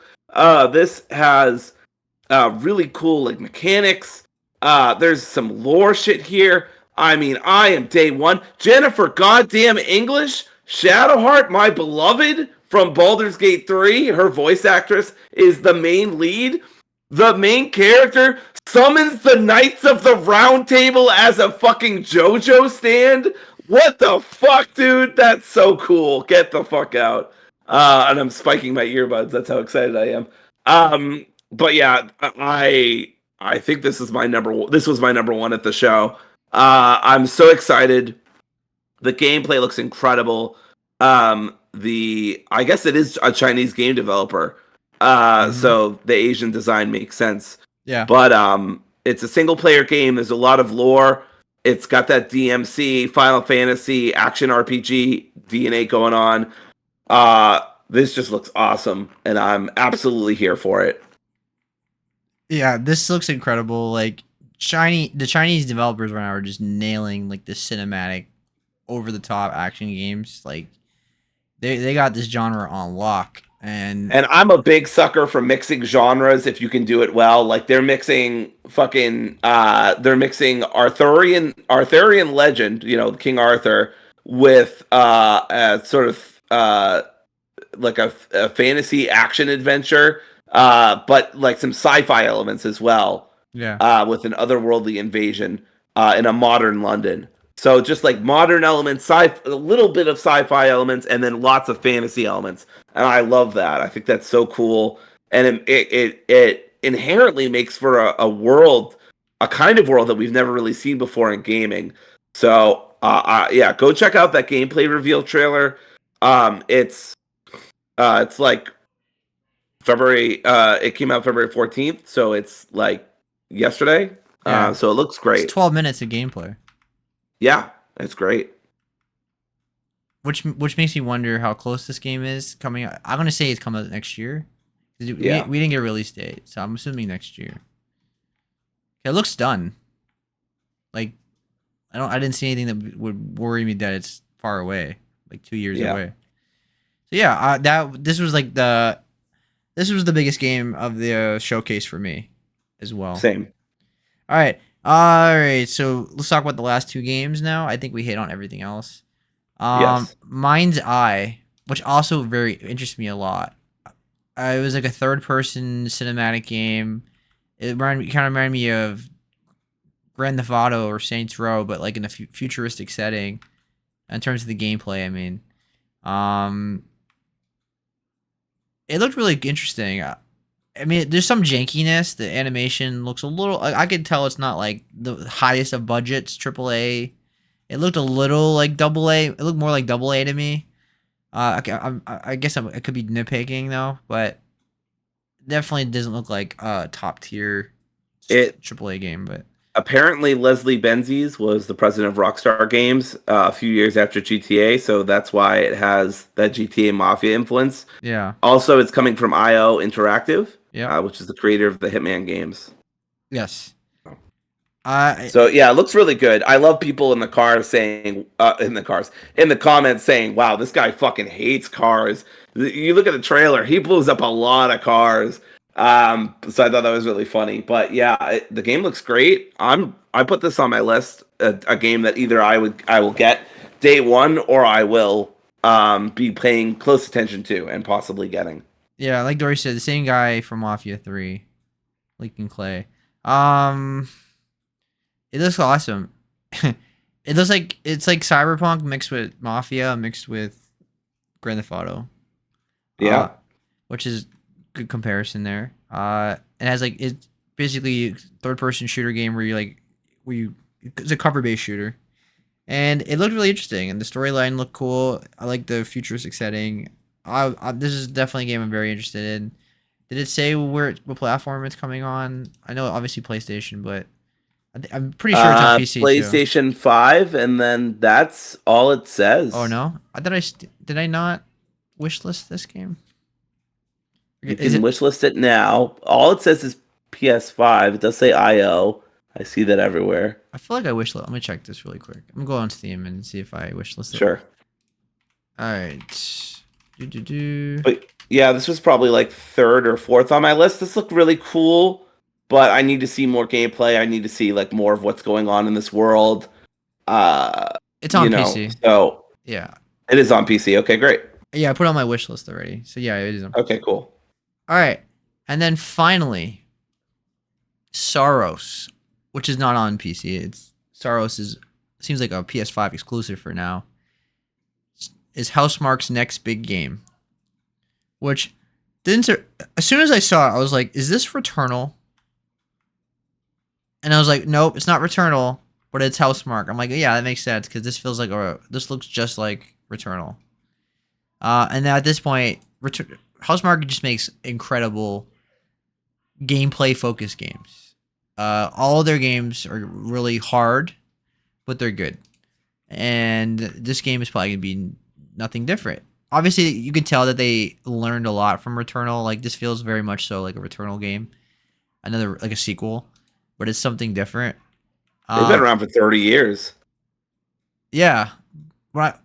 This has really cool like mechanics. There's some lore shit here. I mean, I am day one. Jennifer goddamn English, Shadowheart, my beloved from Baldur's Gate 3, her voice actress is the main lead. The main character summons the Knights of the Round Table as a fucking JoJo stand. What the fuck, dude? That's so cool. Get the fuck out. And I'm spiking my earbuds. That's how excited I am. But yeah, I think this is my number one. This was my number one at the show. I'm so excited. The gameplay looks incredible. I guess it is a Chinese game developer. So the Asian design makes sense. Yeah. But it's a single player game. There's a lot of lore. It's got that DMC, Final Fantasy, action RPG DNA going on. This just looks awesome, and I'm absolutely here for it. Yeah, this looks incredible. Like the Chinese developers right now are just nailing like the cinematic, over the top action games. Like they got this genre on lock, and And I'm a big sucker for mixing genres if you can do it well. Like they're mixing they're mixing Arthurian legend, King Arthur, with a sort of like a fantasy action adventure, but like some sci-fi elements as well, yeah, with an otherworldly invasion in a modern London. So just like modern elements, a little bit of sci-fi elements, and then lots of fantasy elements, and I love that. I think that's so cool, and it inherently makes for a kind of world that we've never really seen before in gaming. So yeah, go check out that gameplay reveal trailer. It's like February. It came out February 14th, so it's like yesterday. yeah. So it looks It's great. 12 minutes of gameplay, Yeah, it's great. which makes me wonder how close this game is coming out. I'm gonna say it's coming out next year. Yeah, We didn't get a release date, so I'm assuming next year. It looks done. Like I didn't see anything that would worry me that it's far away, like 2 years yeah, away. So yeah, this was this was the biggest game of the showcase for me, as well. same. All right. So let's talk about the last two games now. I think we hit on everything else. Yes. Mind's Eye, which also very interests me a lot. It was like a third-person cinematic game. It kind of reminded me of Grand Theft Auto or Saints Row, but like in a futuristic setting. In terms of the gameplay, I mean, um, it looked really interesting. I mean, there's some jankiness. The animation looks a little. I could tell it's not like the highest of budgets, AAA. It looked a little like double A. It looked more like double A to me. I guess I could be nitpicking though, but definitely doesn't look like a top tier It AAA game. But apparently Leslie Benzies was the president of Rockstar Games a few years after GTA, so that's why it has that GTA Mafia influence. yeah, Also, it's coming from IO Interactive, yep, which is the creator of the Hitman games. yes. I So yeah, it looks really good. I love people in the car saying, in the comments saying, "Wow, this guy fucking hates cars." You look at the trailer; he blows up a lot of cars. So I thought that was really funny. But yeah, the game looks great. I put this on my list. A game that either I will get day one, or I will be paying close attention to and possibly getting. yeah, like Dory said, the same guy from Mafia 3, Lincoln Clay. Um. It looks awesome. It looks like it's like Cyberpunk mixed with Mafia mixed with Grand Theft Auto. Uh, Yeah, which is good comparison there. It has like it's basically third person shooter game where you it's a cover based shooter, and it looked really interesting and the storyline looked cool. I like the futuristic setting. This is definitely a game I'm very interested in. Did it say what platform it's coming on? I know obviously PlayStation, but I'm pretty sure it's on PC too. PlayStation 5, and then that's all it Oh says. no, did I not wishlist this game? You Is can it? wishlist it now. All it says is PS5. It does say IO. I see that everywhere. I feel like I wishlist. Let me check this really quick. I'm gonna go on Steam and see if I wishlist it. Sure. All right. Do. But yeah, this was probably like third or fourth on my list. This looked really cool, but I need to see more gameplay. I need to see like more of what's going on in this world. Uh, It's on PC. So Yeah. it is on PC. Okay, great. Yeah, I put it on my wish list already. So yeah, it is on PC. Okay, cool. All right. And then finally, Saros, which is not on PC. Seems like a PS5 exclusive for now. Is Housemarque's next big game. Which as soon as I saw it, I was like, is this Returnal? And I was like, nope, it's not Returnal, but it's Housemarque. I'm like, yeah, that makes sense because this feels like this looks just like Returnal. And then at this point, Housemarque just makes incredible gameplay focused games. All of their games are really hard. but they're good. And this game is probably gonna be nothing different. Obviously, you can tell that they learned a lot from Returnal. Like this feels very much so like a Returnal game, another like a sequel, but it's something different. They've been Um, around for 30 years. yeah, but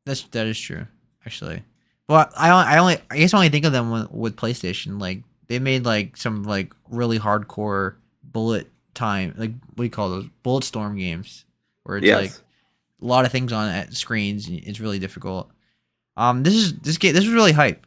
that is true actually. Well, I guess I only think of them with PlayStation. Like they made like some like really hardcore bullet time, like what do you call those, bullet storm games, where it's like Yes. a lot of things on at screens. And it's really difficult. This game. This was really hype.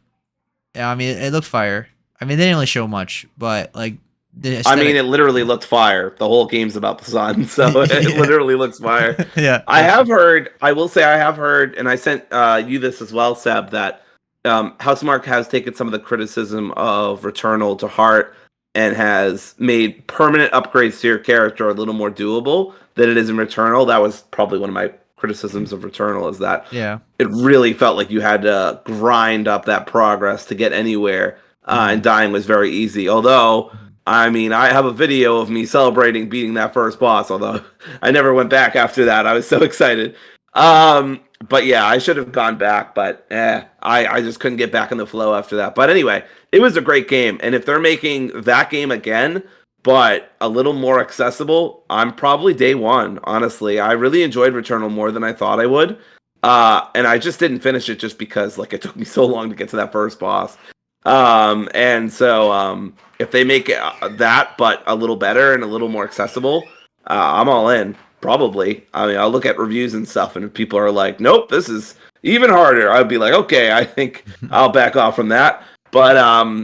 Yeah, I mean, it looked fire. I mean, they didn't really show much, but like the I mean, aesthetic. it literally looked fire. The whole game's about the sun, so it Yeah, literally looks fire. yeah, I that's true. have heard, I will say I have heard, and I sent you this as well, Seb, that Housemarque has taken some of the criticism of Returnal to heart and has made permanent upgrades to your character a little more doable than it is in Returnal. That was probably one of my criticisms of Returnal, is that Yeah. it really felt like you had to grind up that progress to get anywhere, and Hmm. dying was very easy. Although, I mean, I have a video of me celebrating beating that first boss, although I never went back after that. I was so excited. But yeah, I should have gone back, but I just couldn't get back in the flow after that. But anyway, it was a great game. And if they're making that game again, but a little more accessible, I'm probably day one, honestly. I really enjoyed Returnal more than I thought I would. And I just didn't finish it just because like it took me so long to get to that first boss. And so if they make that but a little better and a little more accessible, I'm all in. Probably. I mean, I'll look at reviews and stuff, and if people are like, "Nope, this is even harder," I'd be like, "Okay, I think I'll back off from that." But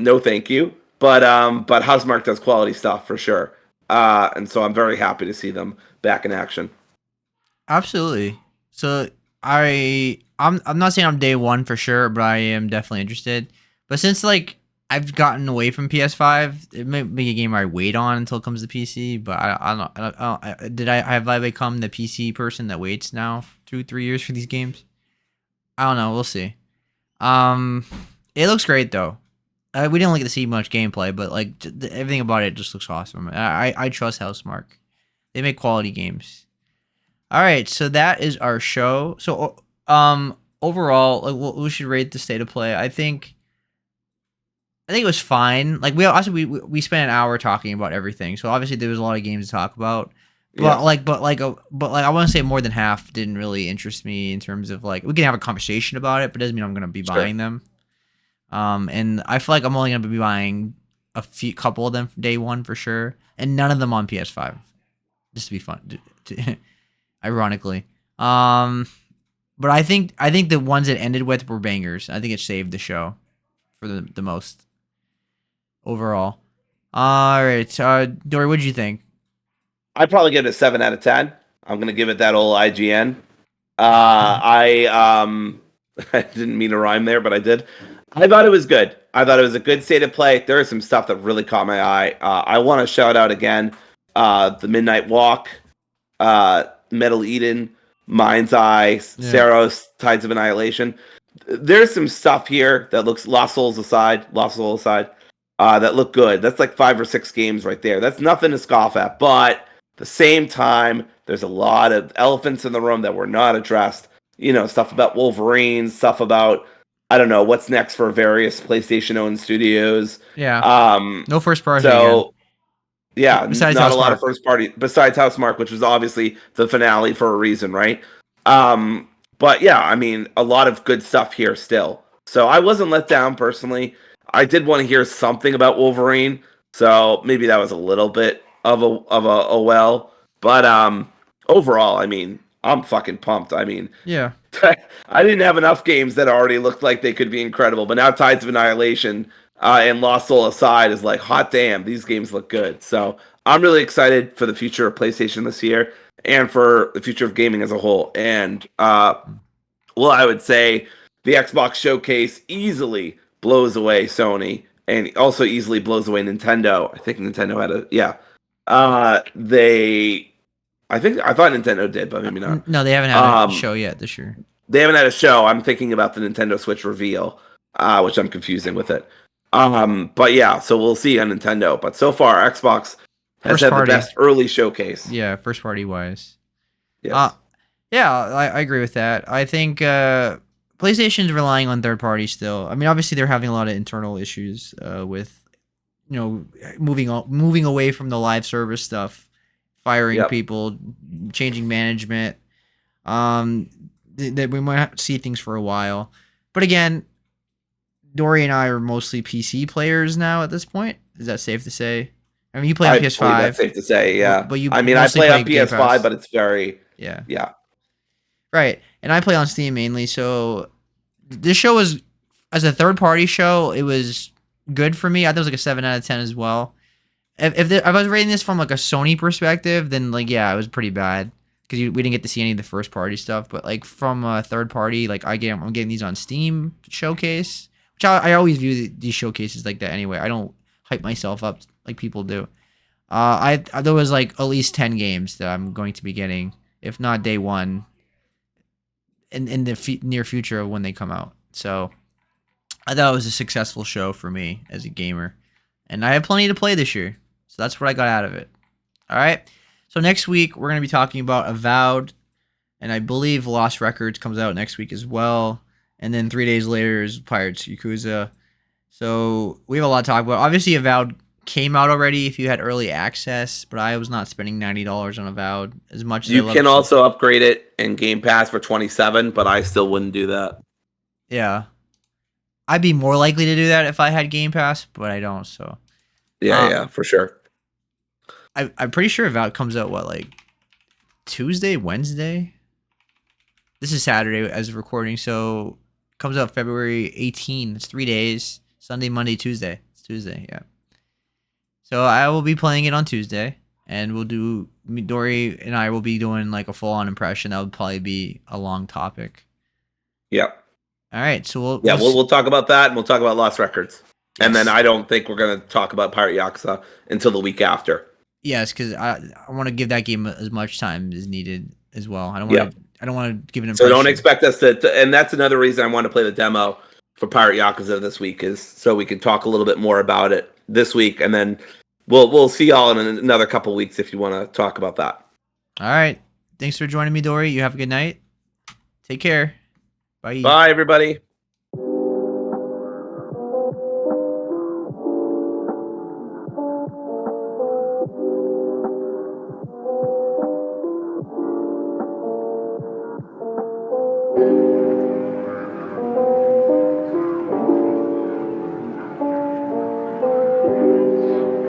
no, thank you. But Housemarque does quality stuff for sure. And so I'm very happy to see them back in action. Absolutely. So I'm not saying I'm day one for sure, but I am definitely interested. But since like I've gotten away from PS5, it might be a game I wait on until it comes to PC. But I don't. Did I have I become the PC person that waits now 2-3 years for these games? I don't know. We'll see. Um, it looks great though. We didn't get to see much gameplay, but like everything about it just looks awesome. I trust Housemarque. They make quality games. All right, so that is our show. So overall, like we should rate the state of play. I think it was fine. Like we spent an hour talking about everything. So obviously there was a lot of games to talk about. But Yes, I want to say more than half didn't really interest me in terms of like we can have a conversation about it, but it doesn't mean I'm gonna be sure. buying them. And I feel like I'm only gonna be buying couple of them from day one for sure, and none of them on PS5, just to be fun. Ironically, but I think the ones it ended with were bangers. I think it saved the show for the most overall. All right, Dory, what did you think? I'd probably give it a 7 out of 10. I'm gonna give it that old IGN. I didn't mean to rhyme there, but I did. I thought it was good. I thought it was a good state of play. There is some stuff that really caught my eye. I want to shout out again the Midnight Walk, Metal Eden, Mind's Eye, Yeah, Saros, Tides of Annihilation. There's some stuff here that looks Lost Souls aside, that look good. That's like 5 or 6 games right there. That's nothing to scoff at. But at the same time, there's a lot of elephants in the room that were not addressed. You know, stuff about Wolverine, stuff about I don't know what's next for various PlayStation owned studios. yeah. Um, No first party again. so yeah, Besides not a lot of Housemarque. first party besides Housemarque, which was obviously the finale for a reason, right? Um, but yeah, I mean, a lot of good stuff here still. So I wasn't let down personally. I did want to hear something about Wolverine, so maybe that was a little bit of a oh well. But overall, I mean, I'm fucking pumped. I mean, Yeah. I didn't have enough games that already looked like they could be incredible, but now Tides of Annihilation and Lost Soul aside is like, hot damn, these games look good. So I'm really excited for the future of PlayStation this year and for the future of gaming as a whole. And well, I would say the Xbox showcase easily blows away Sony and also easily blows away Nintendo. I think Nintendo had a yeah. They I thought Nintendo did, but maybe not. No, they haven't had a Um, show yet this year. they haven't had a show. I'm thinking about the Nintendo Switch reveal, which I'm confusing with it. But yeah, so we'll see on Nintendo. But so far, Xbox has First had the party. best early showcase. Yeah, first party wise. Uh, Yes. yeah, I agree with that. I think PlayStation's relying on third parties still. I mean, obviously they're having a lot of internal issues with moving away from the live service stuff, firing Yep. people, changing management. Um, that we might see things for a while. But again, Dory and I are mostly PC players now at this point. Is that safe to say? I mean, you play on I believe that's PS5, safe to say. Yeah. but you I mean, I mostly play play on Game PS5, Pass. but it's very, Yeah. yeah. Right. And I play on Steam mainly. So this show was, as a third party show, it was good for me. I thought it was like a 7 out of 10 as well. If I was rating this from like a Sony perspective, then like, yeah, it was pretty bad because we didn't get to see any of the first party stuff. But like from a third party, like I'm getting these on Steam showcase, which I always view these showcases like that anyway. I don't hype myself up like people do. There was like at least 10 games that I'm going to be getting, if not day one, in the near future of when they come out. So I thought it was a successful show for me as a gamer, and I have plenty to play this year. So that's what I got out of it. All right. So next week we're gonna be talking about Avowed, and I believe Lost Records comes out next week as well. And then 3 days later is Pirates Yakuza. So we have a lot to talk about. Obviously, Avowed came out already if you had early access, but I was not spending $90 on Avowed as much as I You love can to. also upgrade it in Game Pass for 27, but I still wouldn't do that. Yeah, I'd be more likely to do that if I had Game Pass, but I don't. So Yeah, uh, yeah, for sure. I'm pretty sure Avowed comes out like Tuesday, Wednesday. This is Saturday as of recording, so comes out February 18. It's 3 days. Sunday, Monday, Tuesday. It's Tuesday, yeah. So I will be playing it on Tuesday, and Dory and I will be doing like a full on impression. That would probably be a long topic. Yep. All right, so Yeah, we'll see. we'll talk about that, and we'll talk about Lost Records. And then Yes, I don't think we're going to talk about Pirate Yakuza until the week after. yes, because I want to give that game as much time as needed as well. Yep. I don't want to give an So don't impression. expect us to, and that's another reason I want to play the demo for Pirate Yakuza this week, is so we can talk a little bit more about it this week, and then we'll see y'all in another couple weeks if you want to talk about that. All right, thanks for joining me, Dory. You have a good night. Take care. Bye. Bye, everybody.